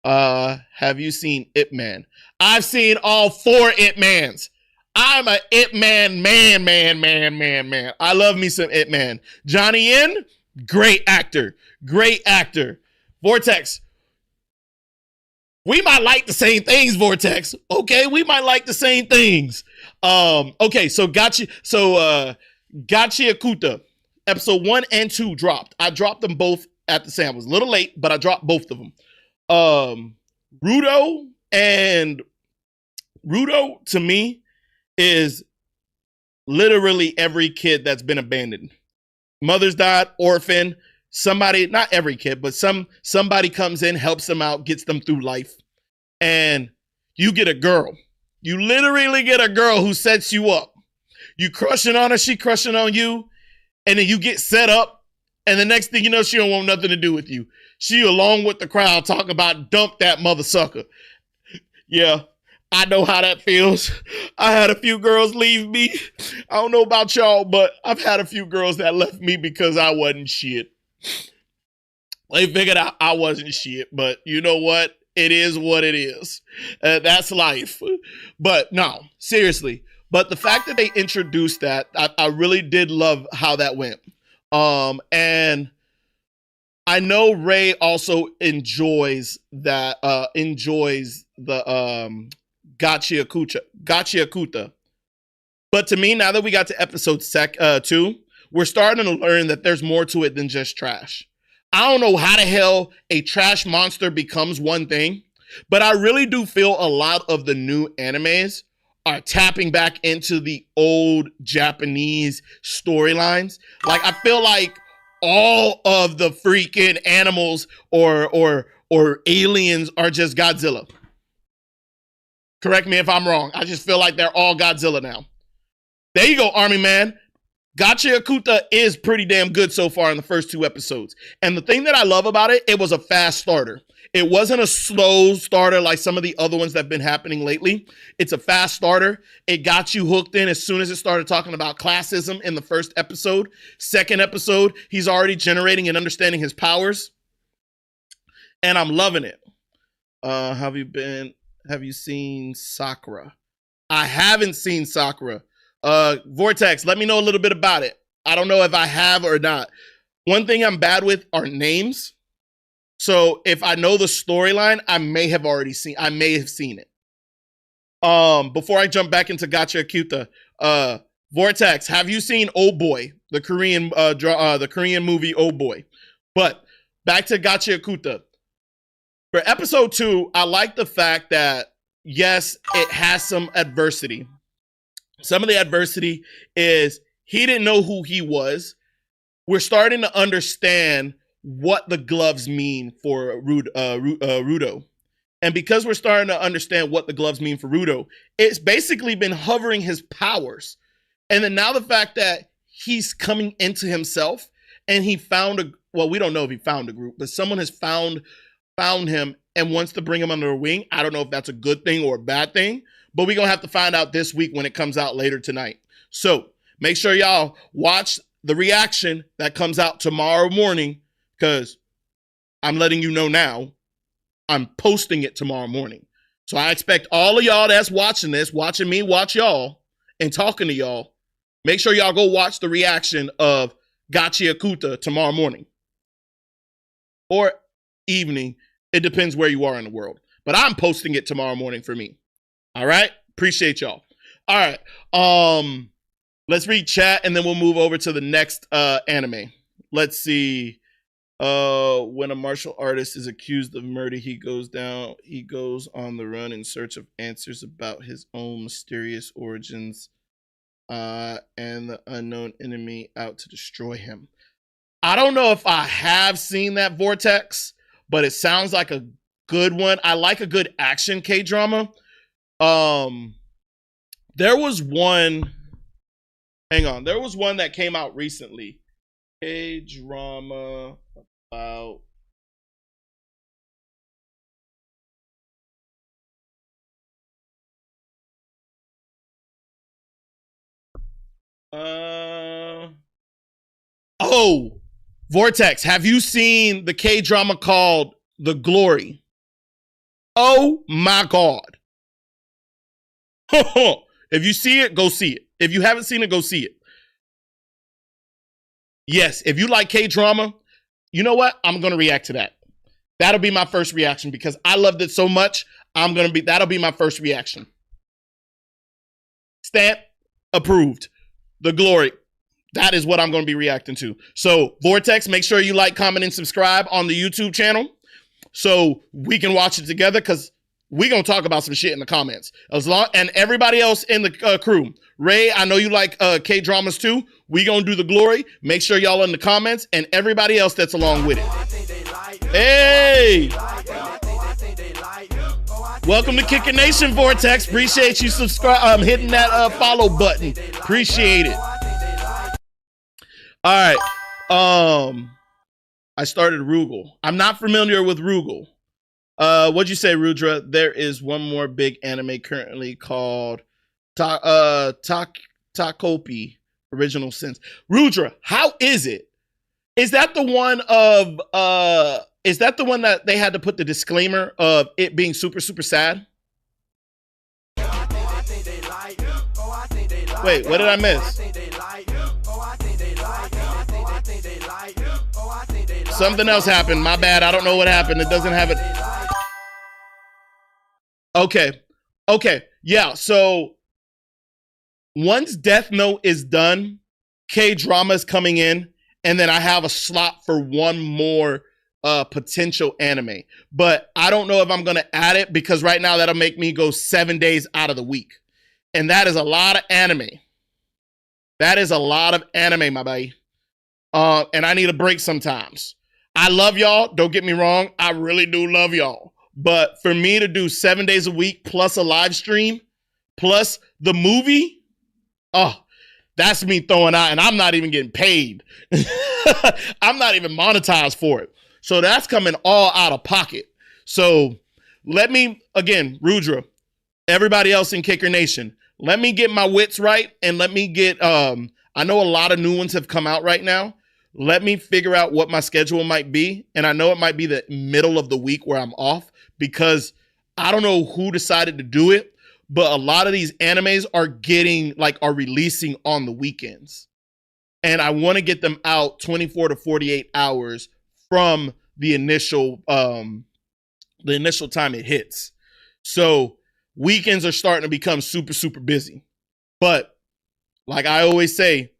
Have you seen Ip Man? I've seen all 4 Ip Mans. I'm a Ip Man, man. I love me some Ip Man. Johnny Yen, great actor. Vortex, we might like the same things, Vortex. Okay, we might like the same things. Okay, so Gachiakuta, episode 1 and 2 dropped. I dropped them both at the same. I was a little late, but I dropped both of them. Rudo to me is literally every kid that's been abandoned. Mother's died, orphan, somebody, not every kid, but somebody comes in, helps them out, gets them through life. And you get a girl. You literally get a girl who sets you up. You crushing on her, she crushing on you, and then you get set up, and the next thing you know, she don't want nothing to do with you. She along with the crowd talking about dump that mother sucker. Yeah, I know how that feels. I had a few girls leave me. I don't know about y'all, but I've had a few girls that left me because I wasn't shit. They figured out I wasn't shit, but you know what? It is what it is. That's life. But no, seriously. But the fact that they introduced that, I really did love how that went. And I know Ray also enjoys that, enjoys the Gachiakuta. But to me, now that we got to episode 2, we're starting to learn that there's more to it than just trash. I don't know how the hell a trash monster becomes one thing, but I really do feel a lot of the new animes are tapping back into the old Japanese storylines. Like, I feel like all of the freaking animals or aliens are just Godzilla. Correct me if I'm wrong. I just feel like they're all Godzilla now. There you go, Army Man. Gachi Akuta is pretty damn good so far in the first 2 episodes. And the thing that I love about it, it was a fast starter. It wasn't a slow starter like some of the other ones that have been happening lately. It's a fast starter. It got you hooked in as soon as it started talking about classism in the first episode. Second episode, he's already generating and understanding his powers. And I'm loving it. Have you seen Sakura? I haven't seen Sakura. Vortex, let me know a little bit about it. I don't know if I have or not. One thing I'm bad with are names. So if I know the storyline, I may have seen it. Before I jump back into Gacha Akuta, Vortex, have you seen Old Boy, the Korean movie Old Boy? But back to Gacha Akuta. For episode 2, I like the fact that, yes, it has some adversity. Some of the adversity is he didn't know who he was. We're starting to understand what the gloves mean for Rudo. And because we're starting to understand what the gloves mean for Rudo, it's basically been hovering his powers. And then now the fact that he's coming into himself and he found we don't know if he found a group, but someone has found him and wants to bring him under a wing. I don't know if that's a good thing or a bad thing, but we're going to have to find out this week when it comes out later tonight. So make sure y'all watch the reaction that comes out tomorrow morning, because I'm letting you know now, I'm posting it tomorrow morning. So I expect all of y'all that's watching this, watching me watch y'all and talking to y'all, make sure y'all go watch the reaction of Gachi Akuta tomorrow morning. Or evening. It depends where you are in the world. But I'm posting it tomorrow morning for me. All right? Appreciate y'all. All right. Let's read chat and then we'll move over to the next anime. Let's see. When a martial artist is accused of murder, he goes on the run in search of answers about his own mysterious origins and the unknown enemy out to destroy him. I don't know if I have seen that, Vortex, but it sounds like a good one. I like a good action K-drama. There was one that came out recently. K-drama about Vortex, have you seen the K-drama called The Glory? Oh my God. If you see it, go see it. If you haven't seen it, go see it. Yes, if you like K-drama, you know what? I'm going to react to that. That'll be my first reaction because I loved it so much. That'll be my first reaction. Stamp approved. The Glory. That is what I'm going to be reacting to. So, Vortex, make sure you like, comment, and subscribe on the YouTube channel so we can watch it together because we're going to talk about some shit in the comments. And everybody else in the crew. Ray, I know you like K-dramas too. We going to do The Glory. Make sure y'all in the comments and everybody else that's along with it. Hey! Welcome to Kicker Nation, Vortex. Appreciate you hitting that follow button. Appreciate it. All right. I started Rugal. I'm not familiar with Rugal. What'd you say, Rudra? There is one more big anime currently called Takopi Original Sins. Rudra, how is it? Is that the one that they had to put the disclaimer of it being super, super sad? Wait, what did I miss? Something else happened. My bad. I don't know what happened. It doesn't have it. Okay. Yeah. So once Death Note is done, K-drama is coming in, and then I have a slot for one more potential anime. But I don't know if I'm going to add it because right now that'll make me go 7 days out of the week. And that is a lot of anime. That is a lot of anime, my buddy. And I need a break sometimes. I love y'all. Don't get me wrong. I really do love y'all. But for me to do 7 days a week plus a live stream plus the movie, oh, that's me throwing out, and I'm not even getting paid. I'm not even monetized for it. So that's coming all out of pocket. So let me, again, Rudra, everybody else in Kicker Nation, let me get my wits right, and let me get, I know a lot of new ones have come out right now. Let me figure out what my schedule might be. And I know it might be the middle of the week where I'm off, because I don't know who decided to do it, but a lot of these animes are releasing on the weekends. And I want to get them out 24 to 48 hours from the initial time it hits. So weekends are starting to become super, super busy. But like I always say,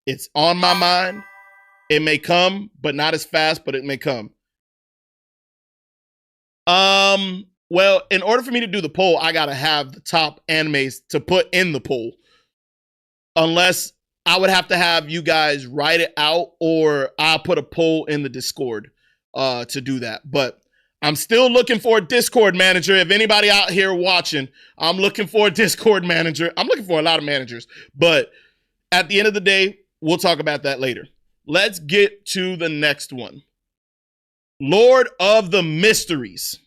it's on my mind. It may come, but not as fast, but it may come. Well, in order for me to do the poll, I gotta have the top animes to put in the poll. Unless I would have to have you guys write it out, or I'll put a poll in the Discord to do that. But I'm still looking for a Discord manager. If anybody out here watching, I'm looking for a Discord manager. I'm looking for a lot of managers. But at the end of the day, we'll talk about that later. Let's get to the next one. Lord of the Mysteries.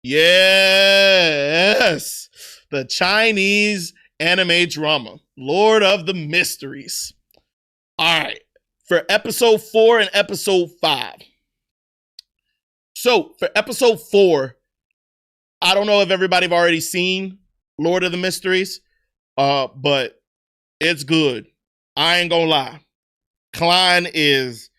Yes. The Chinese anime drama. Lord of the Mysteries. All right. For episode 4 and episode 5. So for episode 4, I don't know if everybody have already seen Lord of the Mysteries, but it's good. I ain't gonna lie. Klein is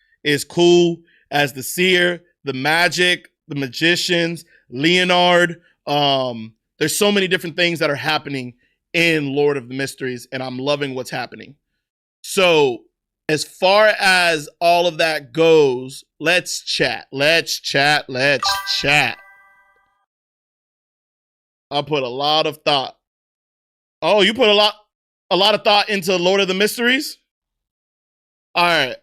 cool as the seer, the magic, the magicians, Leonard. There's so many different things that are happening in Lord of the Mysteries, and I'm loving what's happening. So as far as all of that goes, let's chat. Let's chat. I put a lot of thought. Oh, you put a lot of thought into Lord of the Mysteries? All right.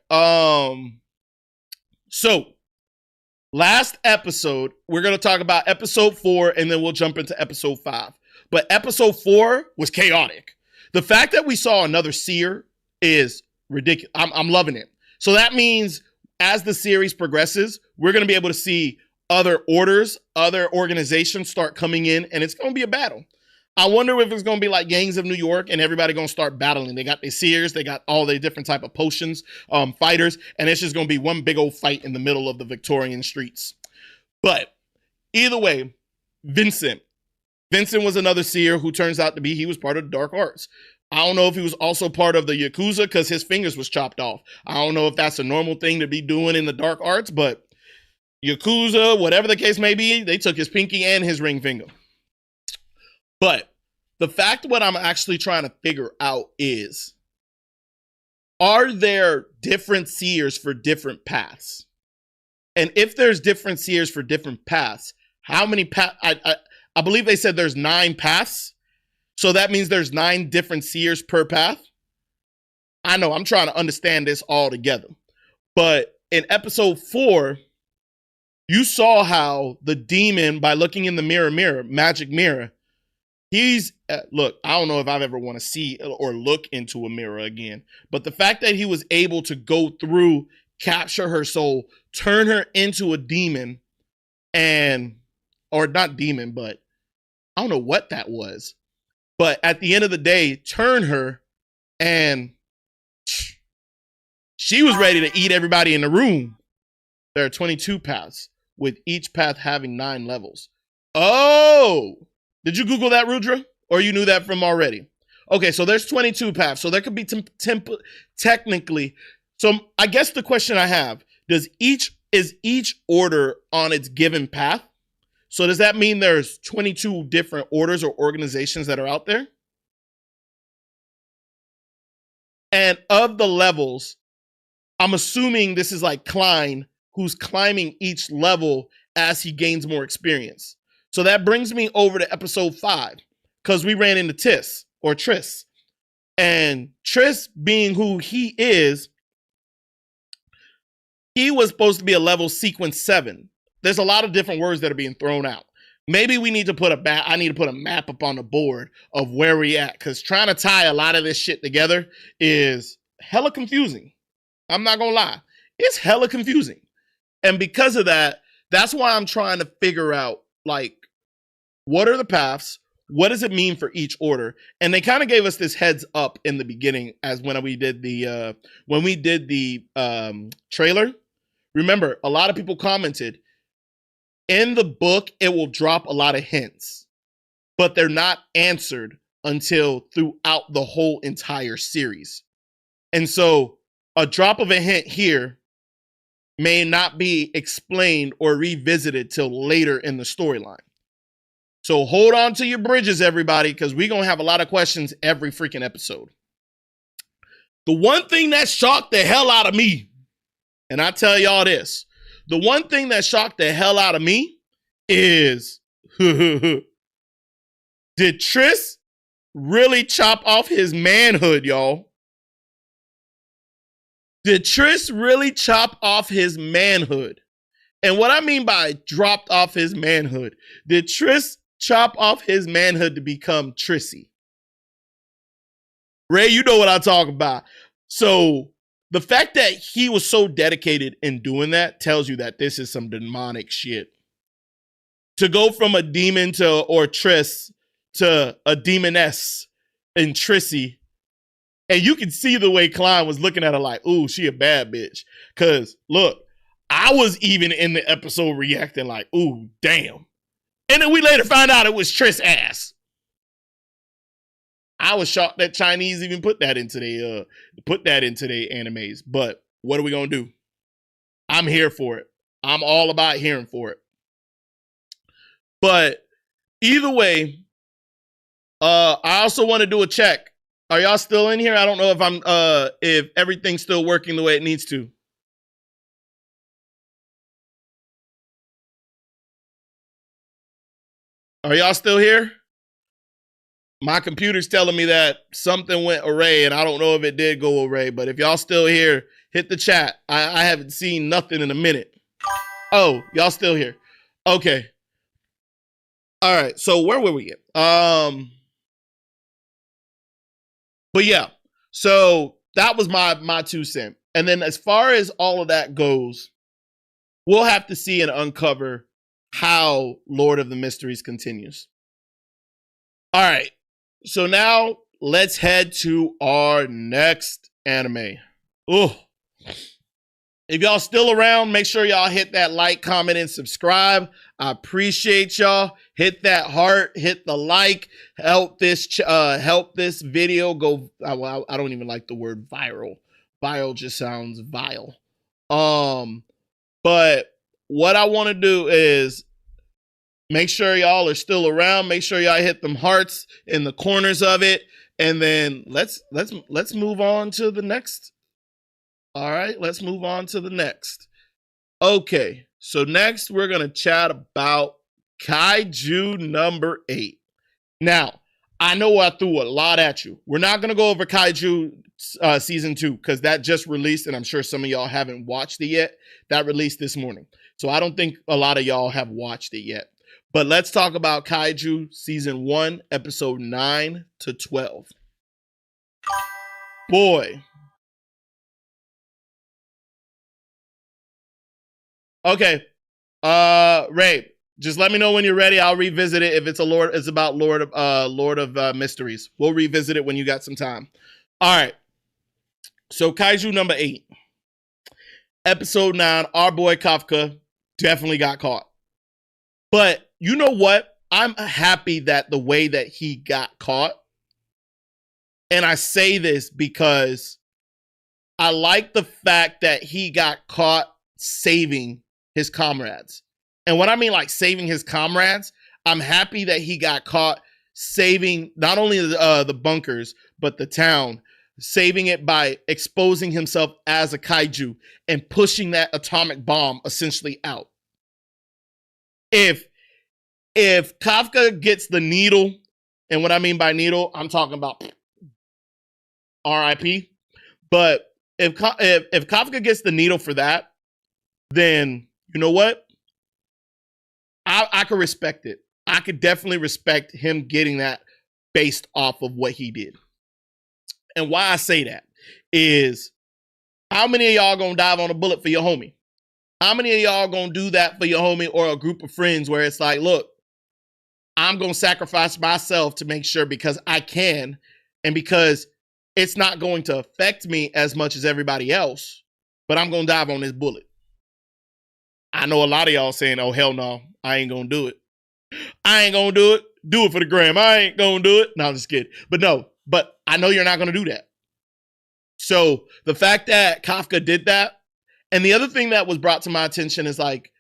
So last episode, we're going to talk about episode 4, and then we'll jump into episode 5. But episode 4 was chaotic. The fact that we saw another seer is ridiculous. I'm loving it. So that means as the series progresses, we're going to be able to see other orders, other organizations start coming in, and it's going to be a battle. I wonder if it's going to be like Gangs of New York and everybody going to start battling. They got their seers, they got all the different type of potions, fighters, and it's just going to be one big old fight in the middle of the Victorian streets. But either way, Vincent was another seer who turns out to be, he was part of the dark arts. I don't know if he was also part of the Yakuza because his fingers was chopped off. I don't know if that's a normal thing to be doing in the dark arts, but Yakuza, whatever the case may be, they took his pinky and his ring finger. But the fact what I'm actually trying to figure out is, are there different seers for different paths? And if there's different seers for different paths, how many paths? I believe they said there's 9 paths. So that means there's 9 different seers per path. I know, I'm trying to understand this all together. But in episode 4, you saw how the demon, by looking in the mirror, magic mirror, he's, look, I don't know if I've ever want to see or look into a mirror again, but the fact that he was able to go through, capture her soul, turn her into a demon, or not demon, but I don't know what that was. But at the end of the day, turn her, and she was ready to eat everybody in the room. There are 22 paths, with each path having 9 levels. Oh! Did you Google that, Rudra? Or you knew that from already? Okay, so there's 22 paths. So there could be technically. So I guess the question I have, is each order on its given path? So does that mean there's 22 different orders or organizations that are out there? And of the levels, I'm assuming this is like Klein, who's climbing each level as he gains more experience. So that brings me over to episode 5, because we ran into Tis. or Triss. And Triss being who he is, he was supposed to be a level sequence 7. There's a lot of different words that are being thrown out. Maybe we need to put I need to put a map up on the board of where we at, because trying to tie a lot of this shit together is hella confusing. I'm not gonna lie. It's hella confusing. And because of that, that's why I'm trying to figure out, like, what are the paths? What does it mean for each order? And they kind of gave us this heads up in the beginning, as when we did the trailer. Remember, a lot of people commented, in the book, it will drop a lot of hints, but they're not answered until throughout the whole entire series. And so a drop of a hint here may not be explained or revisited till later in the storyline. So hold on to your bridges, everybody, because we're going to have a lot of questions every freaking episode. The one thing that shocked the hell out of me, and I tell y'all this, the one thing that shocked the hell out of me is, did Triss really chop off his manhood, y'all? Did Triss really chop off his manhood? And what I mean by dropped off his manhood, did Triss chop off his manhood to become Trissy? Ray, you know what I'm talking about. So the fact that he was so dedicated in doing that tells you that this is some demonic shit. To go from a demon or Triss to a demoness in Trissy, and you can see the way Klein was looking at her like, ooh, she a bad bitch. Because, look, I was even in the episode reacting like, ooh, damn. And then we later find out it was Triss ass. I was shocked that Chinese even put that into their animes. But what are we going to do? I'm here for it. I'm all about hearing for it. But either way, I also want to do a check. Are y'all still in here? I don't know if everything's still working the way it needs to. Are y'all still here? My computer's telling me that something went array, and I don't know if it did go array, but if y'all still here, hit the chat. I haven't seen nothing in a minute. Oh, y'all still here. Okay. All right, so where were we at? But yeah, so that was my 2 cents. And then as far as all of that goes, we'll have to see and uncover how Lord of the Mysteries continues. All right, so now let's head to our next anime. Oh, if y'all still around, make sure y'all hit that like, comment, and subscribe. I appreciate y'all. Hit that heart, hit the like, help this video go. I don't even like the word viral. Viral just sounds vile. But what I want to do is make sure y'all are still around. Make sure y'all hit them hearts in the corners of it, and then let's move on to the next. All right, let's move on to the next. Okay, so next we're going to chat about Kaiju number 8. Now, I know I threw a lot at you. We're not going to go over Kaiju season 2 because that just released, and I'm sure some of y'all haven't watched it yet. That released this morning. So I don't think a lot of y'all have watched it yet. But let's talk about Kaiju season 1, episode 9 to 12. Boy. Okay, Ray, just let me know when you're ready. I'll revisit it if it's about Lord of Mysteries. We'll revisit it when you got some time. All right. So Kaiju number 8, episode 9. Our boy Kafka definitely got caught, but you know what? I'm happy that the way that he got caught, and I say this because I like the fact that he got caught saving his comrades. And what I mean, like saving his comrades, I'm happy that he got caught saving not only the bunkers, but the town, saving it by exposing himself as a kaiju and pushing that atomic bomb essentially out. If Kafka gets the needle And what I mean by needle, I'm talking about RIP. But if Kafka gets the needle for that, then you know what? I could respect it. I could definitely respect him getting that based off of what he did. And why I say that is, how many of y'all gonna dive on a bullet for your homie? How many of y'all gonna do that for your homie or a group of friends where it's like, look, I'm gonna sacrifice myself to make sure because I can and because it's not going to affect me as much as everybody else, but I'm gonna dive on this bullet. I know a lot of y'all saying, oh, hell no, I ain't gonna do it. I ain't gonna do it. Do it for the gram. I ain't gonna do it. No, I'm just kidding. But I know you're not gonna do that. So the fact that Kafka did that, and the other thing that was brought to my attention is like,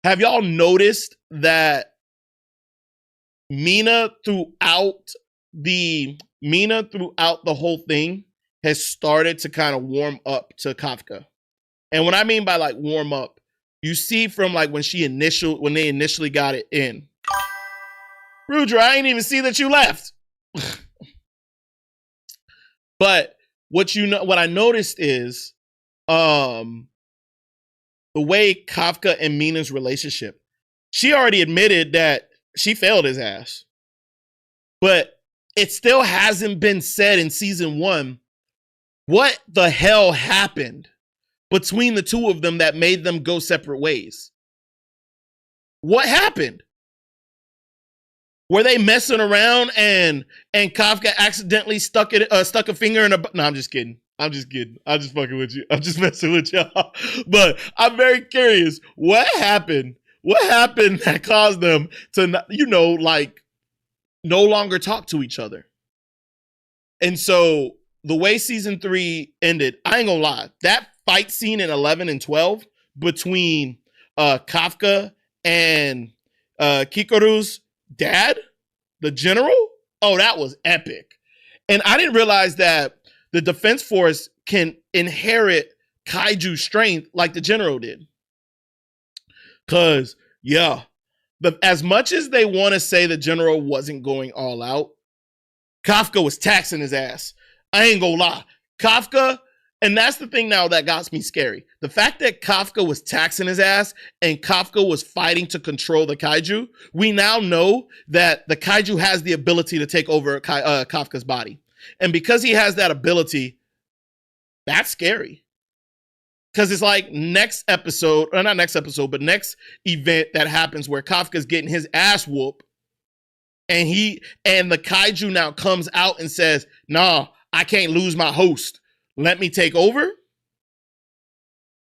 have y'all noticed that Mina throughout the whole thing has started to kind of warm up to Kafka? And what I mean by like warm up, you see from like when they initially got it in. Rudra, I ain't even see that you left. But what I noticed is the way Kafka and Mina's relationship. She already admitted that she failed his ass. But it still hasn't been said in season 1 what the hell happened between the two of them that made them go separate ways. What happened? Were they messing around and Kafka accidentally stuck a finger in a... No, I'm just kidding. I'm just fucking with you. I'm just messing with y'all. But I'm very curious. What happened? What happened that caused them to, no longer talk to each other? And so the way season 3 ended, I ain't gonna lie. That fight scene in 11 and 12 between Kafka and Kikoru's dad, the general, oh, that was epic. And I didn't realize that the Defense Force can inherit kaiju strength like the general did. Because, yeah, as much as they want to say the general wasn't going all out, Kafka was taxing his ass. I ain't gonna lie. Kafka, and that's the thing now that got me scary. The fact that Kafka was taxing his ass and Kafka was fighting to control the kaiju, we now know that the kaiju has the ability to take over Kafka's body. And because he has that ability, that's scary. Because it's like next event that happens where Kafka's getting his ass whooped, and the kaiju now comes out and says, nah, I can't lose my host. Let me take over.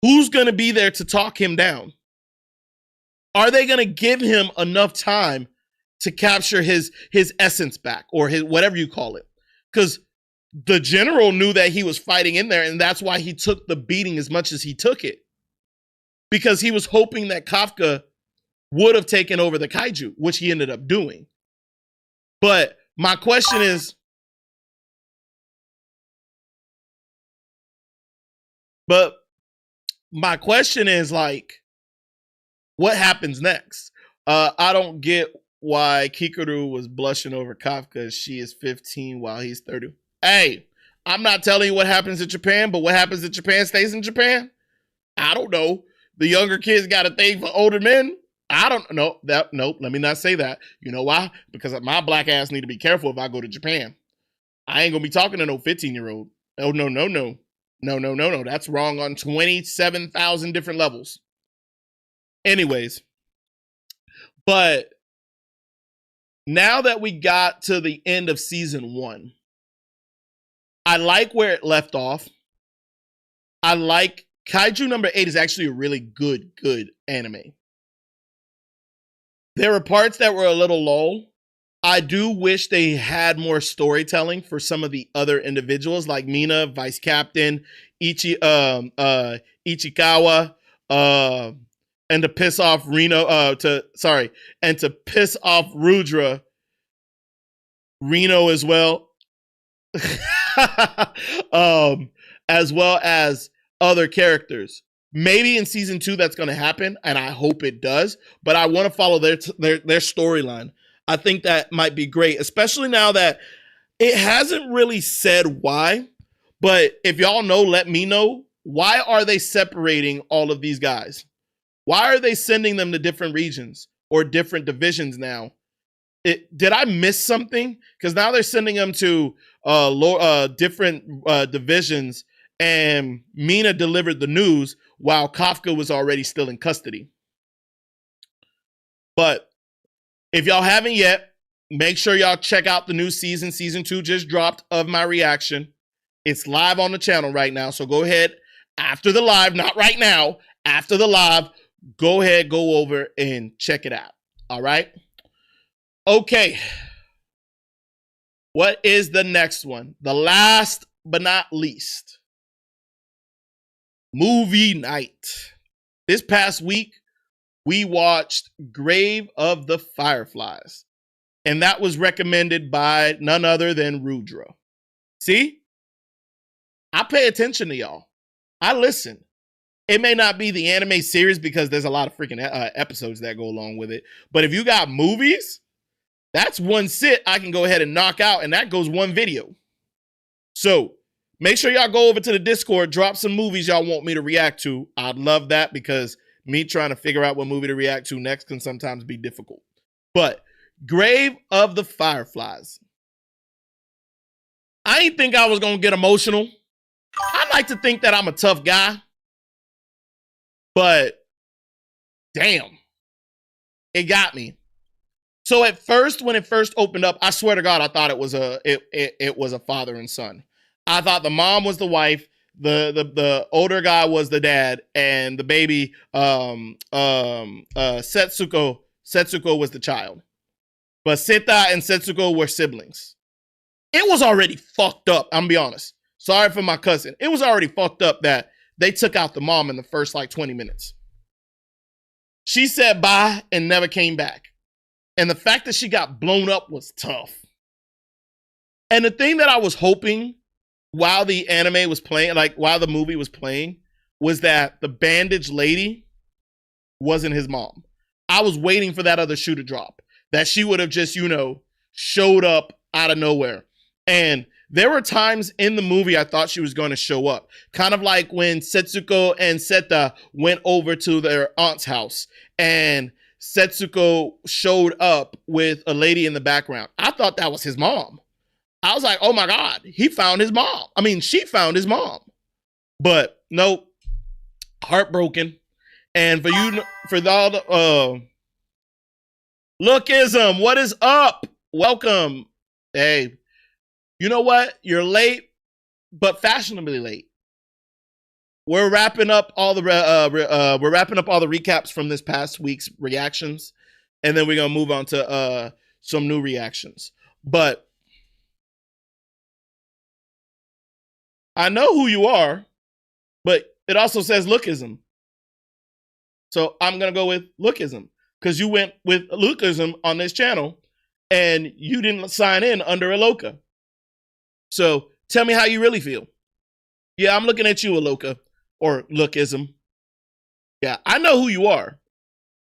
Who's going to be there to talk him down? Are they going to give him enough time to capture his essence back, or his whatever you call it? Because the general knew that he was fighting in there, and that's why he took the beating as much as he took it. Because he was hoping that Kafka would have taken over the kaiju, which he ended up doing. But my question is, like, what happens next? I don't get why Kikoru was blushing over Kafka. She is 15 while he's 30. Hey, I'm not telling you what happens in Japan, but what happens in Japan stays in Japan. I don't know. The younger kids got a thing for older men. I don't know that. Nope. Let me not say that. You know why? Because my black ass need to be careful if I go to Japan. I ain't gonna be talking to no 15-year-old. Oh, no. No. That's wrong on 27,000 different levels. Anyways, but now that we got to the end of season 1, I like where it left off. I like Kaiju number 8 is actually a really good anime. There were parts that were a little lull. I do wish they had more storytelling for some of the other individuals like Mina, Vice Captain, Ichikawa, and to piss off to piss off Rudra, Reno as well. As well as other characters. Maybe in season 2 that's going to happen, and I hope it does, but I want to follow their storyline. I think that might be great, especially now that it hasn't really said why. But if y'all know, let me know. Why are they separating all of these guys? Why are they sending them to different regions or different divisions now? Did I miss something? Because now they're sending them to different divisions, and Mina delivered the news while Kafka was already still in custody. But if y'all haven't yet, make sure y'all check out the new season. Season 2 just dropped of my reaction. It's live on the channel right now. So go ahead after the live, not right now, after the live, go ahead, go over and check it out. All right. Okay. What is the next one? The last but not least. Movie night. This past week, we watched Grave of the Fireflies. And that was recommended by none other than Rudra. See? I pay attention to y'all. I listen. It may not be the anime series because there's a lot of freaking episodes that go along with it. But if you got movies, that's one sit I can go ahead and knock out, and that goes one video. So make sure y'all go over to the Discord, drop some movies y'all want me to react to. I'd love that because me trying to figure out what movie to react to next can sometimes be difficult. But Grave of the Fireflies. I ain't think I was going to get emotional. I like to think that I'm a tough guy. But damn, it got me. So at first, when it first opened up, I swear to God, I thought it was a father and son. I thought the mom was the wife, the older guy was the dad, and the baby Setsuko was the child. But Seita and Setsuko were siblings. It was already fucked up. I'm gonna be honest. Sorry for my cousin. It was already fucked up that they took out the mom in the first like 20 minutes. She said bye and never came back. And the fact that she got blown up was tough. And the thing that I was hoping while the anime was playing, like while the movie was playing, was that the bandaged lady wasn't his mom. I was waiting for that other shoe to drop. That she would have just, showed up out of nowhere. And there were times in the movie I thought she was going to show up. Kind of like when Setsuko and Seita went over to their aunt's house and Setsuko showed up with a lady in the background. I thought that was his mom. I was like, oh my God, he found his mom. I mean, she found his mom. But nope, heartbroken. And for all the Lookism, what is up? Welcome. Hey, you know what? You're late, but fashionably late. We're wrapping up all the recaps from this past week's reactions, and then we're gonna move on to some new reactions. But I know who you are, but it also says Lookism, so I'm gonna go with Lookism because you went with Lookism on this channel, and you didn't sign in under Aloka. So tell me how you really feel. Yeah, I'm looking at you, Aloka. Or Lookism. Yeah, I know who you are,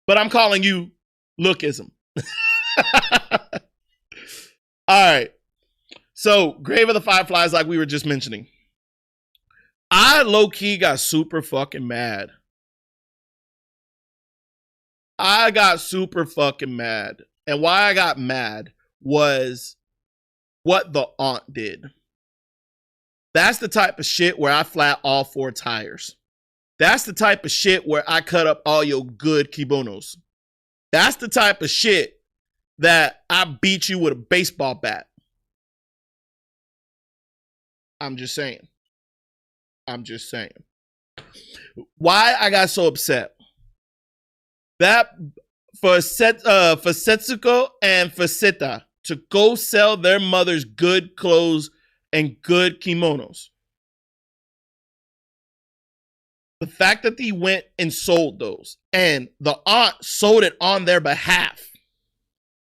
but I'm calling you Lookism. All right. So, Grave of the Fireflies, like we were just mentioning. I low-key got super fucking mad. I got super fucking mad. And why I got mad was what the aunt did. That's the type of shit where I flat all 4 tires. That's the type of shit where I cut up all your good kimonos. That's the type of shit that I beat you with a baseball bat. I'm just saying. Why I got so upset? That for Setsuko and for Seita to go sell their mother's good clothes and good kimonos. The fact that they went and sold those and the aunt sold it on their behalf,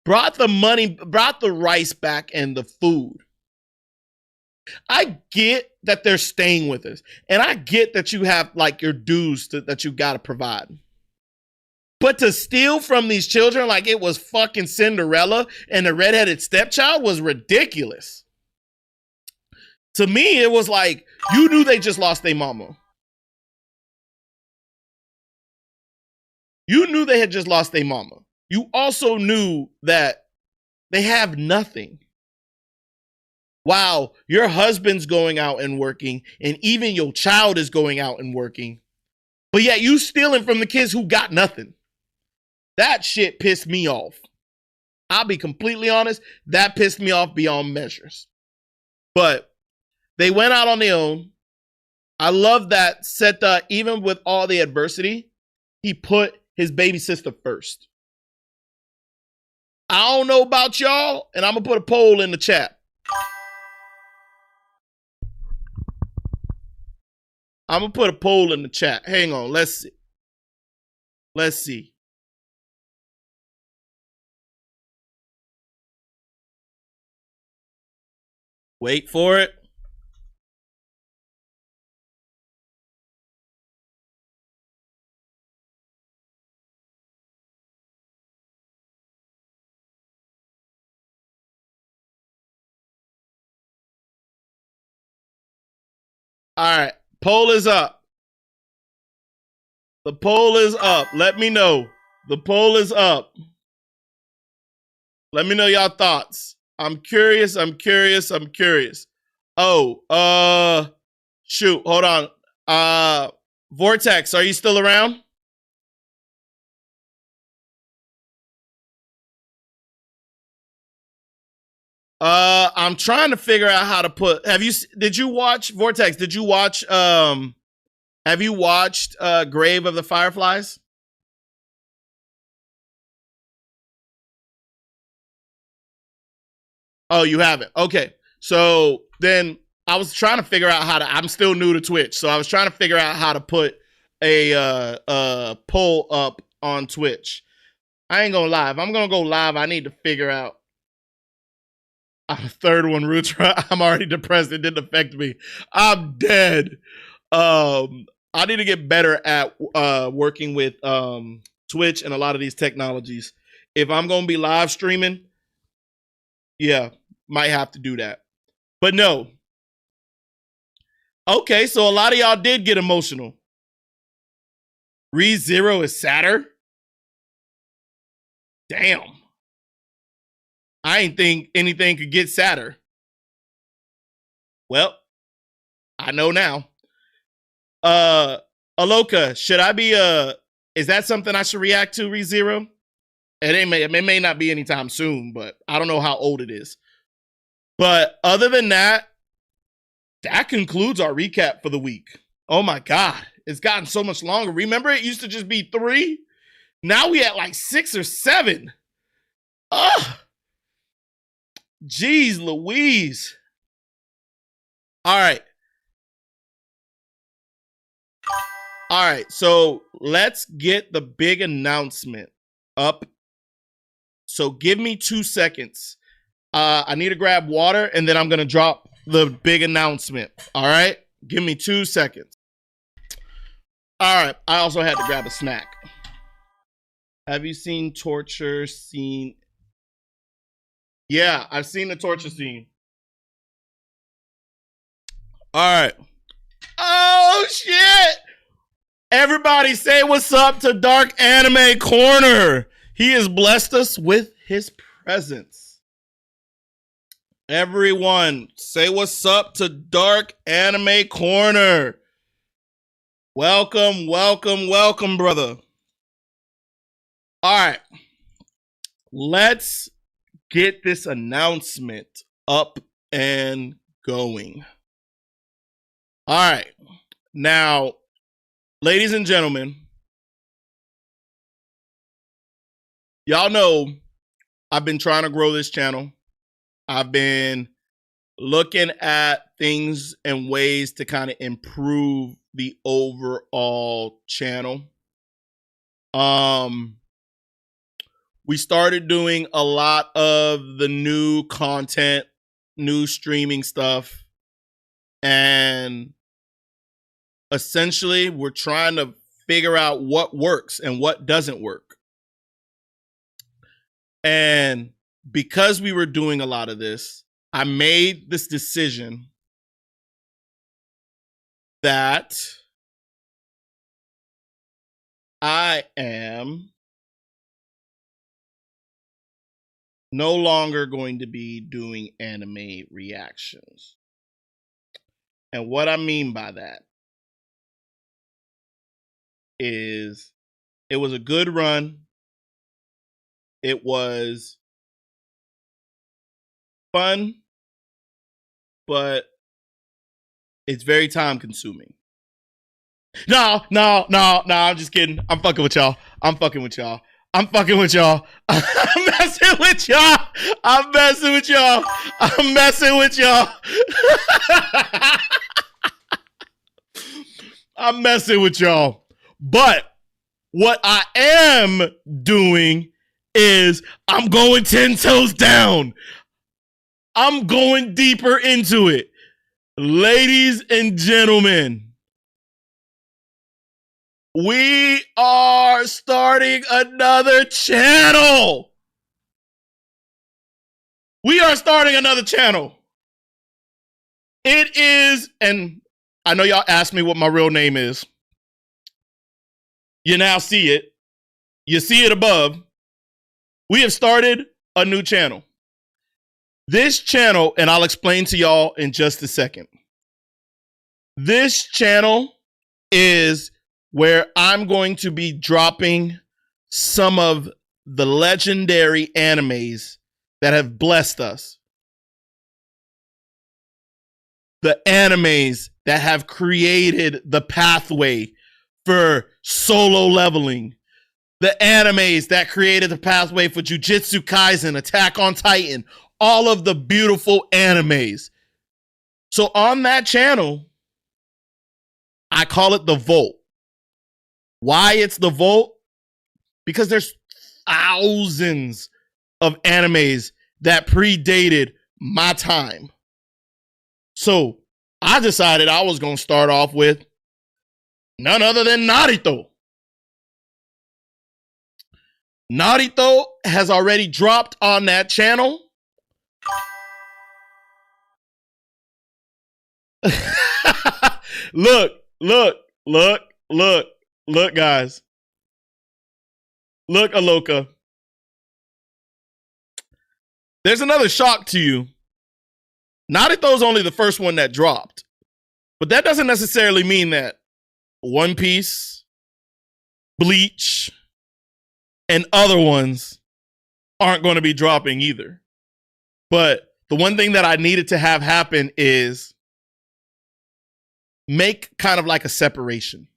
brought the money, brought the rice back and the food. I get that they're staying with us, and I get that you have like your dues that you got to provide. But to steal from these children like it was fucking Cinderella and the redheaded stepchild was ridiculous. To me, it was like, you knew they just lost their mama. You knew they had just lost their mama. You also knew that they have nothing. Wow, your husband's going out and working, and even your child is going out and working. But yet you stealing from the kids who got nothing. That shit pissed me off. I'll be completely honest. That pissed me off beyond measures. But they went out on their own. I love that Seta, even with all the adversity, he put his baby sister first. I don't know about y'all, and I'm going to put a poll in the chat. I'm going to put a poll in the chat. Hang on. Let's see. Let's see. Wait for it. All right. Poll is up. The poll is up. Let me know. The poll is up. Let me know y'all thoughts. I'm curious. I'm curious. I'm curious. Oh, shoot. Hold on. Vortex, are you still around? I'm trying to figure out how to put, did you watch Vortex? Did you watch, have you watched, Grave of the Fireflies? Oh, you haven't. Okay. So then I was trying to figure out how to, I'm still new to Twitch. So I was trying to figure out how to put a poll up on Twitch. I ain't gonna lie. If I'm gonna go live, I need to figure out a third one, Roots. I'm already depressed. It didn't affect me. I'm dead. I need to get better at working with Twitch and a lot of these technologies. If I'm gonna be live streaming, yeah, might have to do that. But no. Okay, so a lot of y'all did get emotional. ReZero is sadder? Damn. I ain't think anything could get sadder. Well, I know now. Aloka, should I be is that something I should react to, ReZero? It may not be anytime soon, but I don't know how old it is. But other than that, that concludes our recap for the week. Oh my God, it's gotten so much longer. Remember, it used to just be 3. Now we at like 6 or 7. Ugh. Jeez Louise. All right. All right, so let's get the big announcement up. So give me 2 seconds. I need to grab water, and then I'm going to drop the big announcement. All right? Give me 2 seconds. All right. I also had to grab a snack. Have you seen torture scene? Yeah, I've seen the torture scene. All right. Oh, shit. Everybody say what's up to Dark Anime Corner. He has blessed us with his presence. Everyone, say what's up to Dark Anime Corner. Welcome, welcome, welcome, brother. All right. Let's get this announcement up and going. All right. Now, ladies and gentlemen, y'all know I've been trying to grow this channel. I've been looking at things and ways to kind of improve the overall channel. We started doing a lot of the new content, new streaming stuff, and essentially we're trying to figure out what works and what doesn't work. And because we were doing a lot of this, I made this decision that I am no longer going to be doing anime reactions. And what I mean by that is it was a good run. It was fun, but it's very time consuming. No, I'm just kidding. I'm fucking with y'all. I'm messing with y'all. I'm messing with y'all. I'm messing with y'all. I'm messing with y'all. But what I am doing is I'm going 10 toes down. I'm going deeper into it. Ladies and gentlemen, we are starting another channel. We are starting another channel. It is, and I know y'all asked me what my real name is. You now see it. You see it above. We have started a new channel. This channel, and I'll explain to y'all in just a second. This channel is where I'm going to be dropping some of the legendary animes that have blessed us. The animes that have created the pathway for solo leveling. The animes that created the pathway for Jujutsu Kaisen, Attack on Titan, all of the beautiful animes. So on that channel, I call it the Vault. Why it's the Vault? Because there's thousands of animes that predated my time. So I decided I was going to start off with none other than Naruto. Naruto has already dropped on that channel. Look, guys. Look, Aloka. There's another shock to you. Naruto's only the first one that dropped. But that doesn't necessarily mean that One Piece, Bleach, and other ones aren't going to be dropping either. But the one thing that I needed to have happen is make kind of like a separation.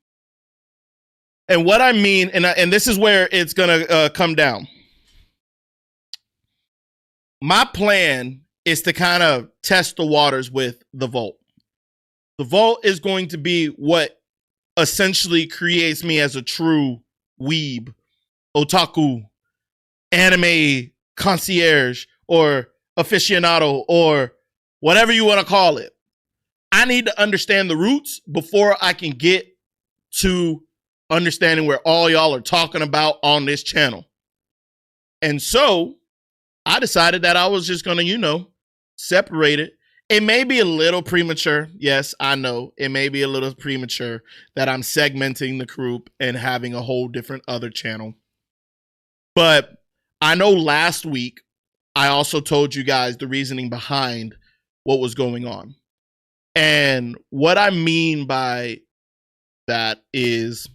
And what I mean, and this is where it's going to come down. My plan is to kind of test the waters with the Vault. The Vault is going to be what essentially creates me as a true weeb, otaku, anime concierge, or aficionado, or whatever you want to call it. I need to understand the roots before I can get to understanding where all y'all are talking about on this channel. And so I decided that I was just going to, separate it. It may be a little premature. Yes, I know. It may be a little premature that I'm segmenting the group and having a whole different other channel. But I know last week, I also told you guys the reasoning behind what was going on. And what I mean by that is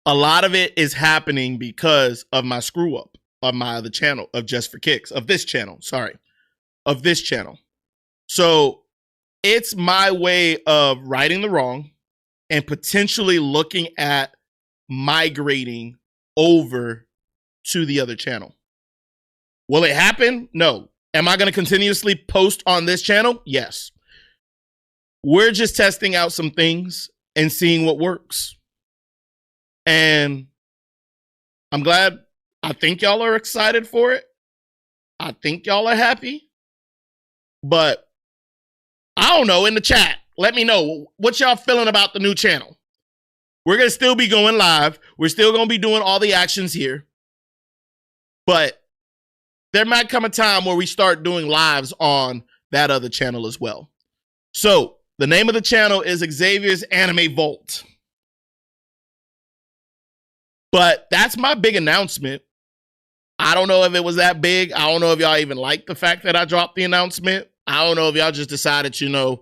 a lot of it is happening because of my screw up on my other channel of JustForKickz, of this channel. So it's my way of righting the wrong and potentially looking at migrating over to the other channel. Will it happen? No. Am I going to continuously post on this channel? Yes. We're just testing out some things and seeing what works. And I'm glad. I think y'all are excited for it. I think y'all are happy. But I don't know, in the chat, let me know what y'all feeling about the new channel. We're going to still be going live. We're still going to be doing all the actions here. But there might come a time where we start doing lives on that other channel as well. So the name of the channel is Xavier's Anime Vault. But that's my big announcement. I don't know if it was that big. I don't know if y'all even like the fact that I dropped the announcement. I don't know if y'all just decided, y'all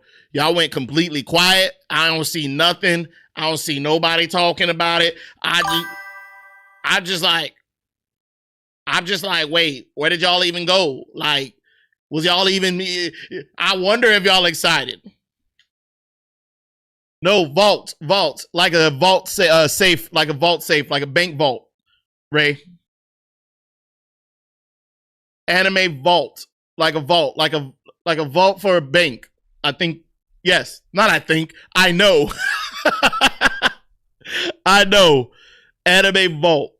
went completely quiet. I don't see nothing. I don't see nobody talking about it. I'm just like, wait, where did y'all even go? Like, was y'all even, I wonder if y'all excited. No, vault, like a vault safe, like a vault safe, like a bank vault, Ray. Anime vault, like a vault, like a vault for a bank. I think, yes, not I think, I know. I know. Anime vault.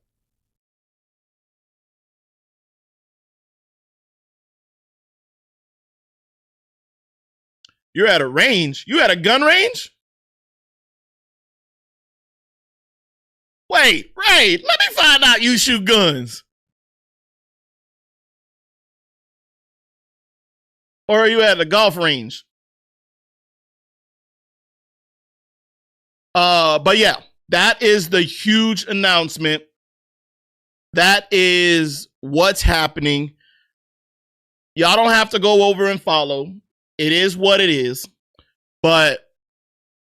You're at a range? You at a gun range? Wait, Ray, let me find out you shoot guns. Or are you at a golf range? But yeah, that is the huge announcement. That is what's happening. Y'all don't have to go over and follow. It is what it is. But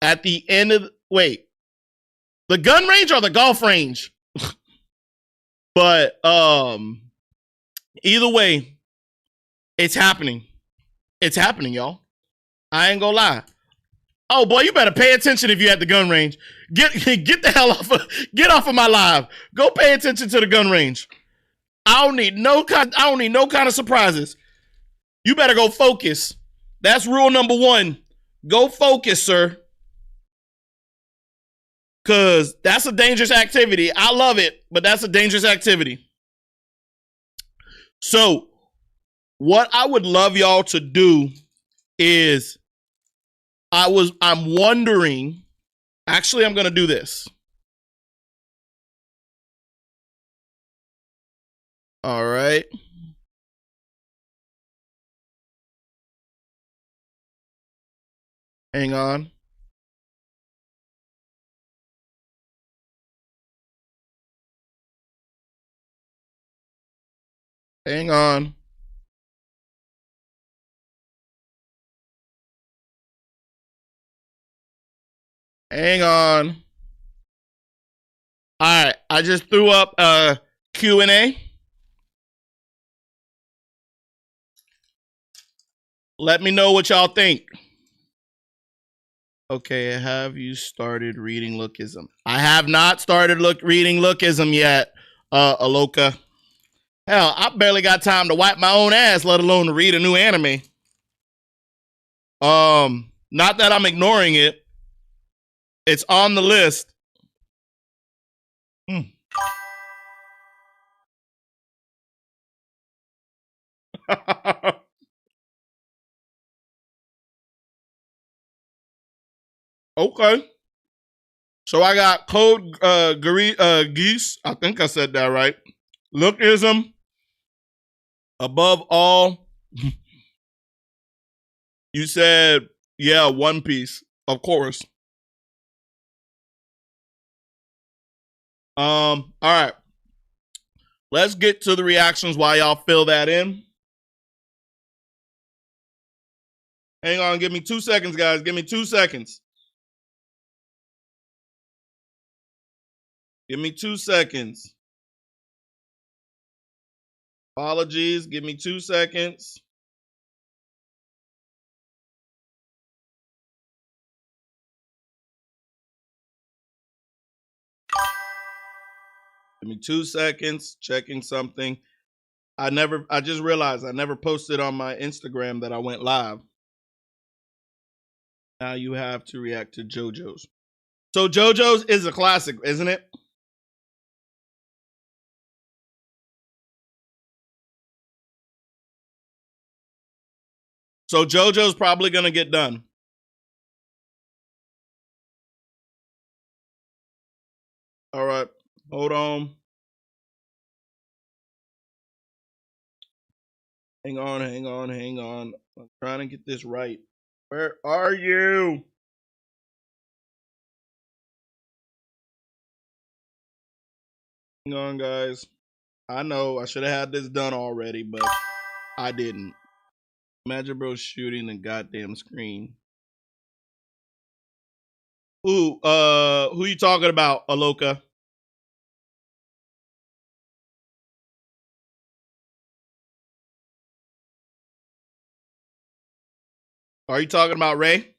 at the end of wait, the gun range or the golf range? But either way, it's happening. It's happening, y'all. I ain't gonna lie. Oh boy, you better pay attention if you're at the gun range. Get the hell off of my live. Go pay attention to the gun range. I don't need no kind of surprises. You better go focus. That's rule number 1. Go focus, sir. Cause that's a dangerous activity. I love it, but that's a dangerous activity. So what I would love y'all to do is I'm wondering, actually, I'm going to do this. All right. Hang on. Hang on. Hang on. All right. I just threw up a Q&A. Let me know what y'all think. Okay, have you started reading Lookism? I have not started reading Lookism yet, Aloka. Hell, I barely got time to wipe my own ass, let alone to read a new anime. Not that I'm ignoring it. It's on the list. Okay. So I got Code Geese. I think I said that right. Lookism. Above all. You said, yeah, One Piece. Of course. All right. Let's get to the reactions while y'all fill that in. Hang on, give me 2 seconds, guys. Give me 2 seconds. Give me 2 seconds. Apologies. Give me 2 seconds. Give me 2 seconds. Checking something. I just realized I never posted on my Instagram that I went live. Now you have to react to JoJo's. So JoJo's is a classic, isn't it? So JoJo's probably going to get done. All right. Hold on. Hang on. I'm trying to get this right. Where are you? Hang on, guys. I know I should have had this done already, but I didn't. Imagine bro shooting the goddamn screen. Who you talking about, Aloka? Are you talking about Ray?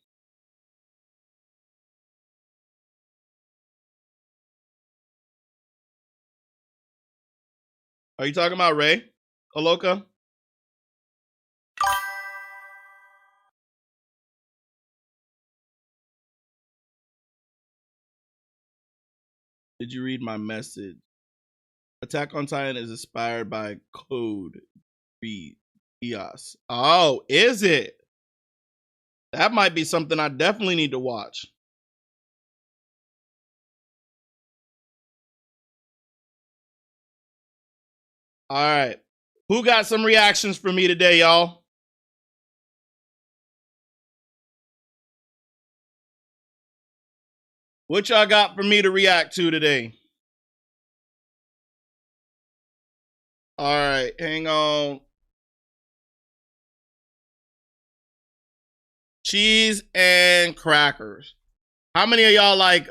Are you talking about Ray, Aloka? Did you read my message? Attack on Titan is inspired by Code Geass. Oh, is it? That might be something I definitely need to watch. All right. Who got some reactions for me today, y'all? What y'all got for me to react to today? All right, hang on. Cheese and crackers. How many of y'all like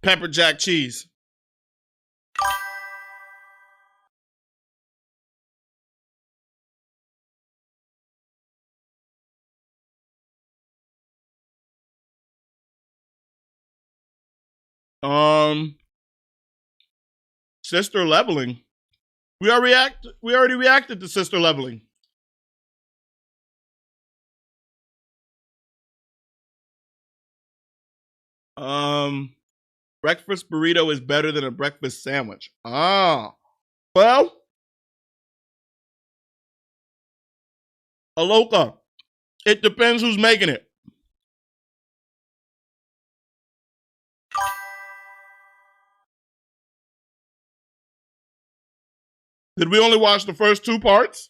pepper jack cheese? Sister leveling. We already reacted to sister leveling. Breakfast burrito is better than a breakfast sandwich. Ah. Well, Aloka, it depends who's making it. Did we only watch the first two parts?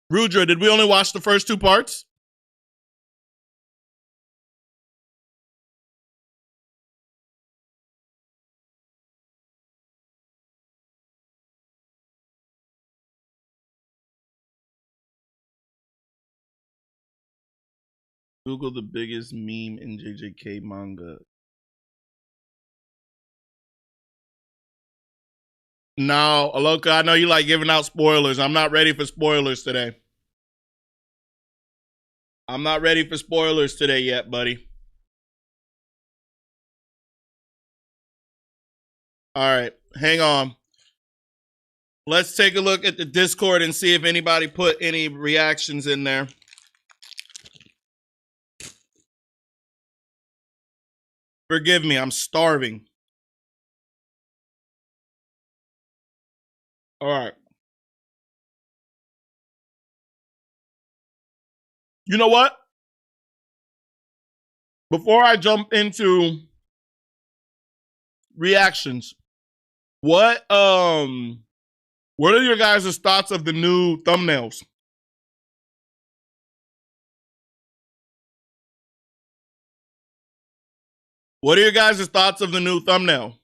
Rudra, did we only watch the first two parts? Google the biggest meme in JJK manga. No, Aloka, I know you like giving out spoilers. I'm not ready for spoilers today. I'm not ready for spoilers today yet, buddy. All right, hang on. Let's take a look at the Discord and see if anybody put any reactions in there. Forgive me, I'm starving. All right. You know what? Before I jump into reactions, what are your guys' thoughts of the new thumbnails? What are your guys' thoughts of the new thumbnail?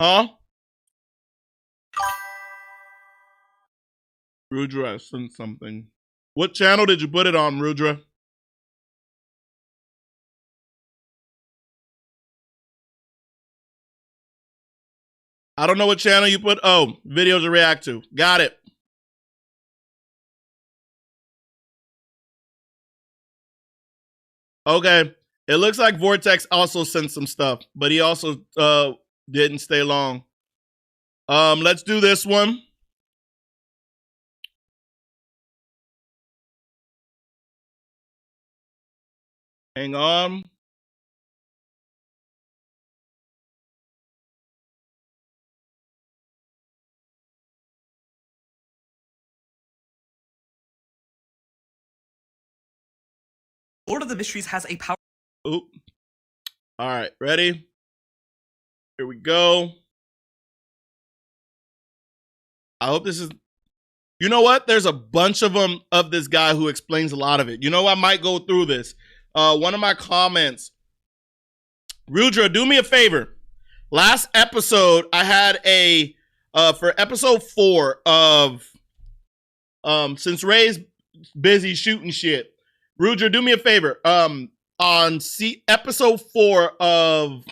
Huh? Rudra sent something. What channel did you put it on, Rudra? I don't know what channel you put. Oh, videos to react to. Got it. Okay. It looks like Vortex also sent some stuff, but he also didn't stay long. Let's do this one. Hang on. Lord of the Mysteries has a power. Oop. All right, ready? Here we go. I hope this is... You know what? There's a bunch of them of this guy who explains a lot of it. You know, I might go through this. One of my comments, Rudra, do me a favor. Last episode, I had a, for episode 4 of, since Ray's busy shooting shit, Rudra, do me a favor. On episode 4 of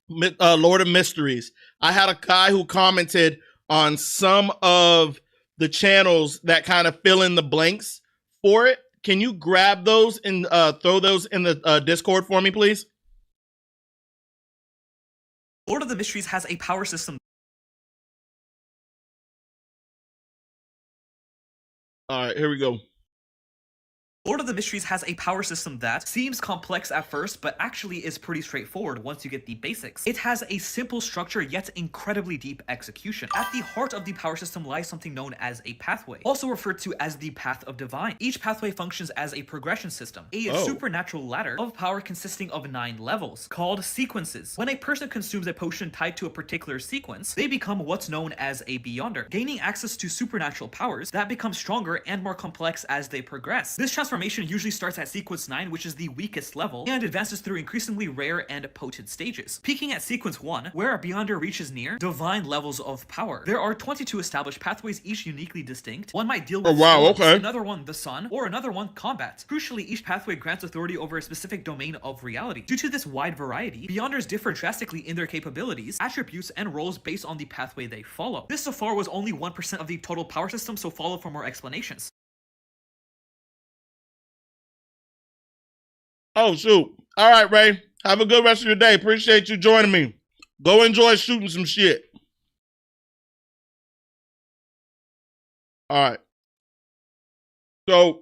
Lord of Mysteries, I had a guy who commented on some of the channels that kind of fill in the blanks for it. Can you grab those and throw those in the Discord for me, please? Lord of the Mysteries has a power system. All right, here we go. Lord of the Mysteries has a power system that seems complex at first, but actually is pretty straightforward once you get the basics. It has a simple structure, yet incredibly deep execution. At the heart of the power system lies something known as a pathway, also referred to as the Path of Divine. Each pathway functions as a progression system, a supernatural ladder of power consisting of 9 levels, called sequences. When a person consumes a potion tied to a particular sequence, they become what's known as a Beyonder, gaining access to supernatural powers that become stronger and more complex as they progress. This transformation usually starts at sequence 9, which is the weakest level, and advances through increasingly rare and potent stages, peaking at sequence 1, where a Beyonder reaches near divine levels of power. There are 22 established pathways, each uniquely distinct. One might deal with storms, another one the sun, or another one combat. Crucially, each pathway grants authority over a specific domain of reality. Due to this wide variety, Beyonders differ drastically in their capabilities, attributes, and roles based on the pathway they follow. This so far was only 1% of the total power system, so follow for more explanations. Oh, shoot. All right, Ray. Have a good rest of your day. Appreciate you joining me. Go enjoy shooting some shit. All right. So,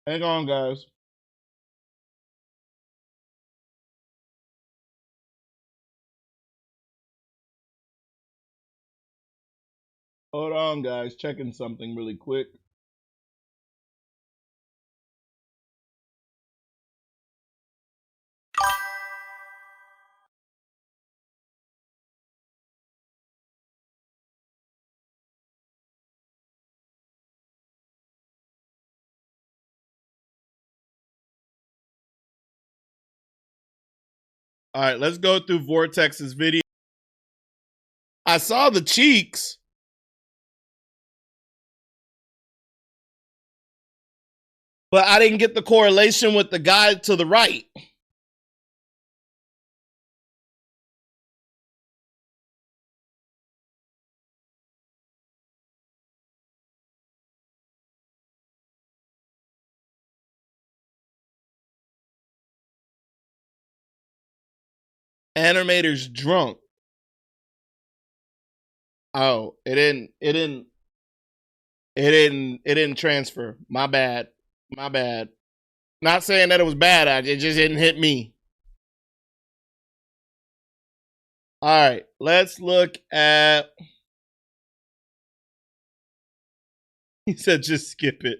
hang on, guys. Hold on, guys. Checking something really quick. All right, let's go through Vortex's video. I saw the cheeks. But I didn't get the correlation with the guy to the right. Animator's drunk. Oh, it didn't transfer. My bad. My bad. Not saying that it was bad. It just didn't hit me. All right, let's look at. He said, just skip it.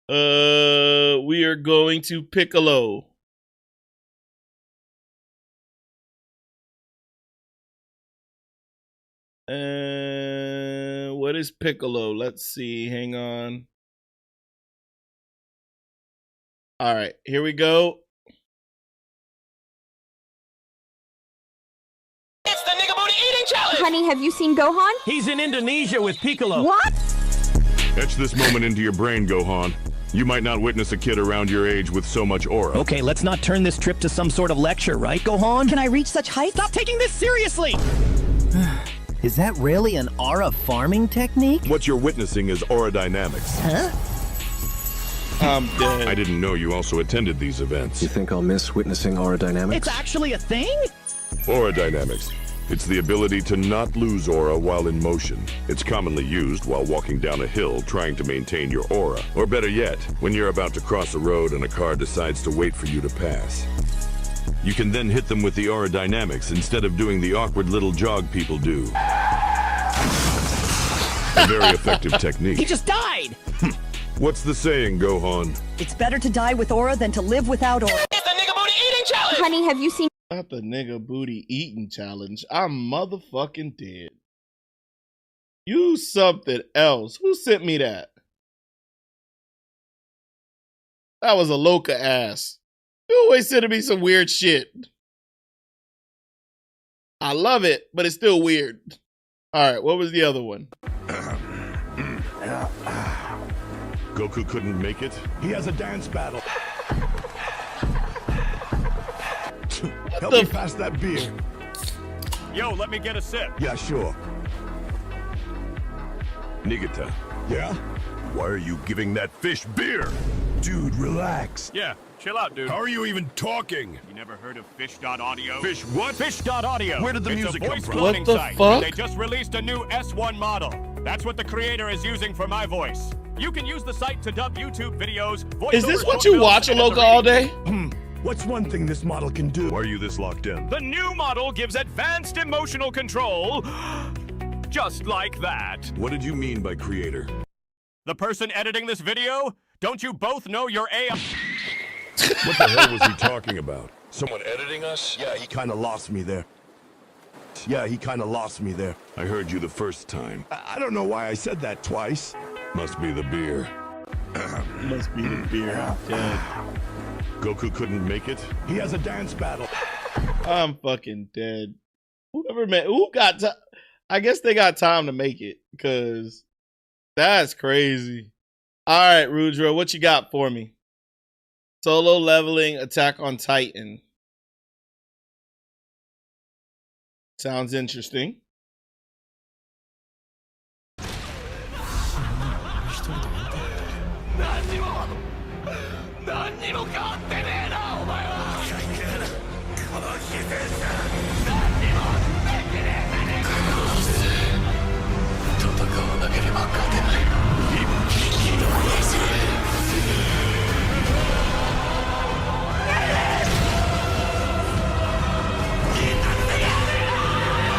We are going to Piccolo. What is Piccolo? Let's see. Hang on. All right, here we go. It's the nigga booty eating challenge! Honey, have you seen Gohan? He's in Indonesia with Piccolo. What? Etch this moment into your brain, Gohan. You might not witness a kid around your age with so much aura. Okay, let's not turn this trip to some sort of lecture, right, Gohan? Can I reach such heights? Stop taking this seriously! Is that really an aura farming technique? What you're witnessing is aura dynamics. Huh? I'm dead. I didn't know you also attended these events. You think I'll miss witnessing aura dynamics? It's actually a thing? Aura dynamics. It's the ability to not lose aura while in motion. It's commonly used while walking down a hill trying to maintain your aura. Or better yet, when you're about to cross a road and a car decides to wait for you to pass. You can then hit them with the aura dynamics instead of doing the awkward little jog people do. A very effective technique. He just died! What's the saying, Gohan? It's better to die with aura than to live without aura. It's the nigga booty eating challenge! Honey, have you seen Not the nigga booty eating challenge. I'm motherfucking dead. Use something else. Who sent me that? That was a Loca ass. You always sending me some weird shit. I love it, but it's still weird. All right, what was the other one? Goku couldn't make it? He has a dance battle. Help me pass that beer. Yo, let me get a sip. Yeah, sure. Nigata. Yeah? Why are you giving that fish beer? Dude, relax. Yeah, chill out, dude. How are you even talking? You never heard of Fish.audio? Fish what? Fish.audio. Where did the music come from? What the fuck? They just released a new S1 model. That's what the creator is using for my voice. You can use the site to dub YouTube videos. Is this what you watch, a Loca, all day? What's one thing this model can do? Why are you this locked in? The new model gives advanced emotional control. Just like that. What did you mean by creator? The person editing this video? Don't you both know your AI? What the hell was he talking about? Someone editing us? Yeah, he kind of lost me there. I heard you the first time. I don't know why I said that twice. Must be the beer. Must be the beer. I'm dead. Goku couldn't make it? He has a dance battle. I'm fucking dead. Who got time? I guess they got time to make it, because that's crazy. All right, Rudra, what you got for me? Solo leveling Attack on Titan. Sounds interesting.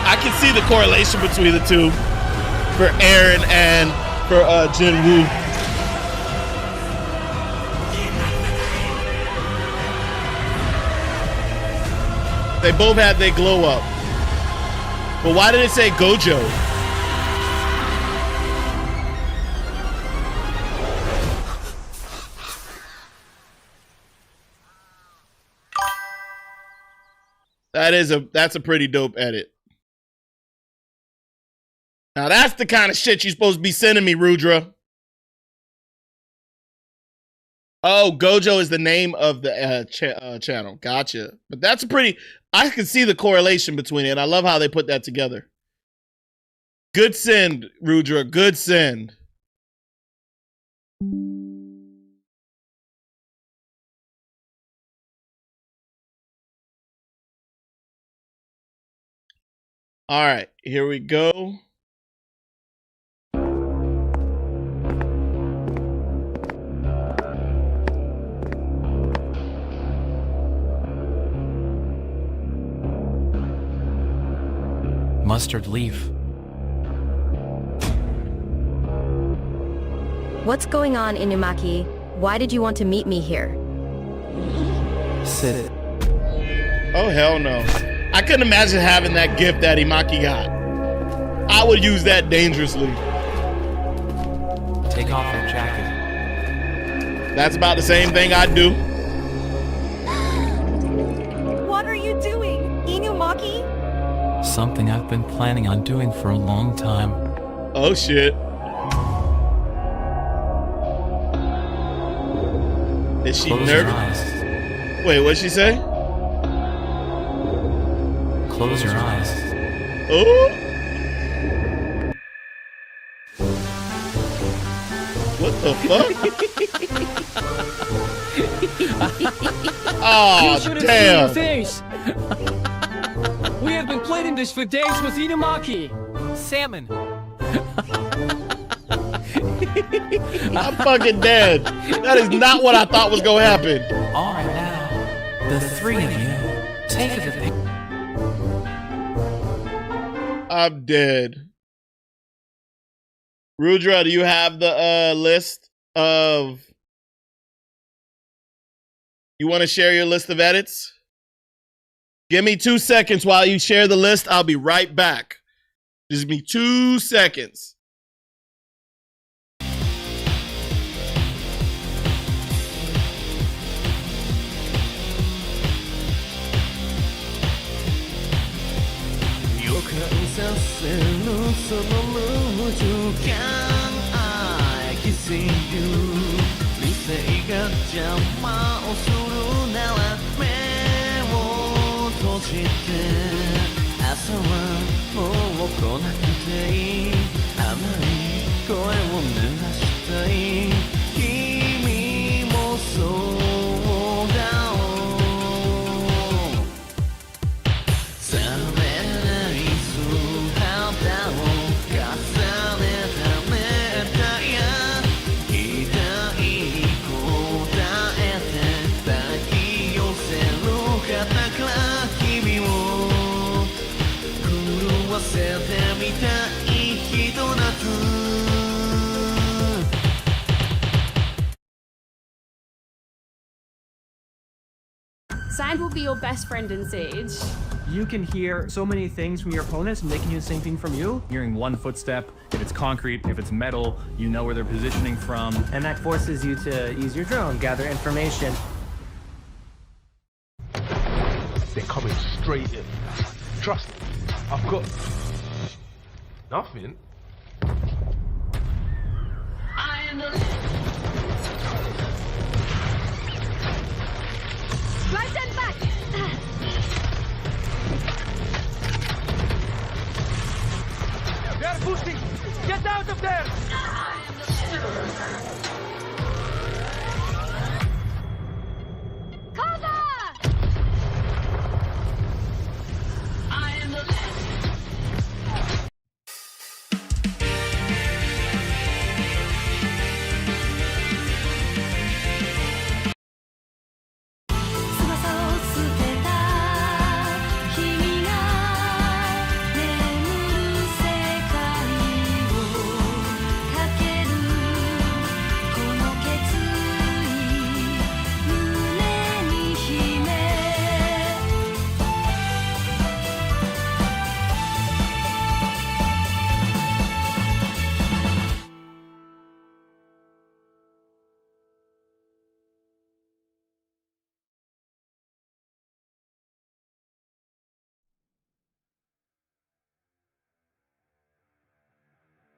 I can see the correlation between the two for Eren and for Jin Woo. They both had their glow up. But why did it say Gojo? That's a pretty dope edit. Now that's the kind of shit you're supposed to be sending me, Rudra. Oh, Gojo is the name of the channel. Gotcha. But that's a pretty... I can see the correlation between it. And I love how they put that together. Good send, Rudra. Good send. All right. Here we go. Mustard leaf. What's going on, Inumaki? Why did you want to meet me here? Sit. Oh, hell no. I couldn't imagine having that gift that Imaki got. I would use that dangerously. Take off your jacket. That's about the same thing I'd do. What are you doing, Inumaki? Something I've been planning on doing for a long time. Oh, shit. Is she Close your nervous? eyes. Wait, what'd she say? Close your eyes. Oh. What the fuck? Oh, damn. Face. We have been plating this for days with Inumaki. Salmon. I'm fucking dead. That is not what I thought was gonna happen. All right, now, the three of you, take it to the... I'm dead. Rudra, do you have the list of... You want to share your list of edits? Give me 2 seconds while you share the list. I'll be right back. Just give me 2 seconds. Sand will be your best friend in Siege. You can hear so many things from your opponents, and they can hear the same thing from you. Hearing one footstep, if it's concrete, if it's metal, you know where they're positioning from. And that forces you to use your drone, gather information. They're coming straight in. Trust me, I've got nothing. I am the... Drive them back! They're pushing! Get out of there! Cover! I am the...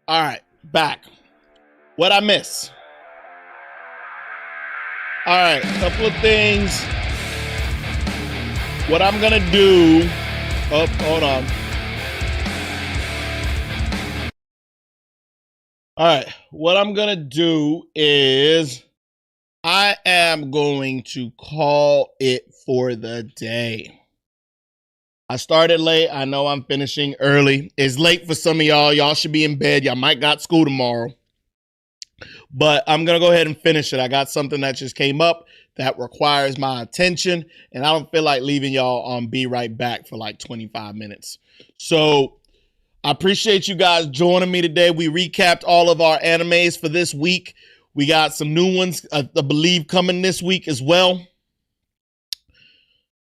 All right, back. What I miss? All right, couple of things. What I'm gonna do. Oh, hold on. All right, what I'm gonna do is I am going to call it for the day. I started late. I know I'm finishing early. It's late for some of y'all. Y'all should be in bed. Y'all might got school tomorrow. But I'm going to go ahead and finish it. I got something that just came up that requires my attention. And I don't feel like leaving y'all on Be Right Back for like 25 minutes. So I appreciate you guys joining me today. We recapped all of our animes for this week. We got some new ones, I believe, coming this week as well.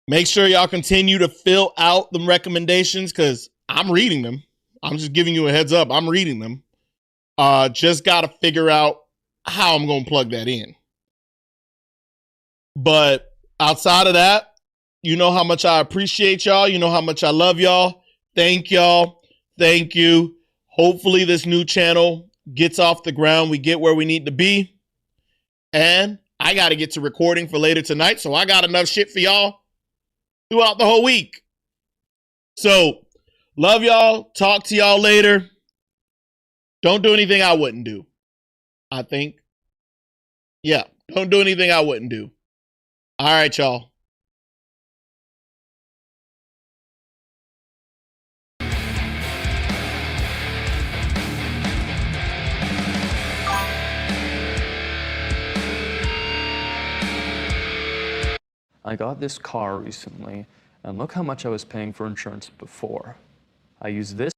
Make sure y'all continue to fill out the recommendations because I'm reading them. I'm just giving you a heads up. I'm reading them. Just got to figure out how I'm going to plug that in. But outside of that, you know how much I appreciate y'all. You know how much I love y'all. Thank y'all. Thank you. Hopefully this new channel gets off the ground. We get where we need to be. And I got to get to recording for later tonight. So I got enough shit for y'all throughout the whole week. So, love y'all. Talk to y'all later. Don't do anything I wouldn't do. I think. Yeah, don't do anything I wouldn't do. All right, y'all. I got this car recently, and look how much I was paying for insurance before. I used this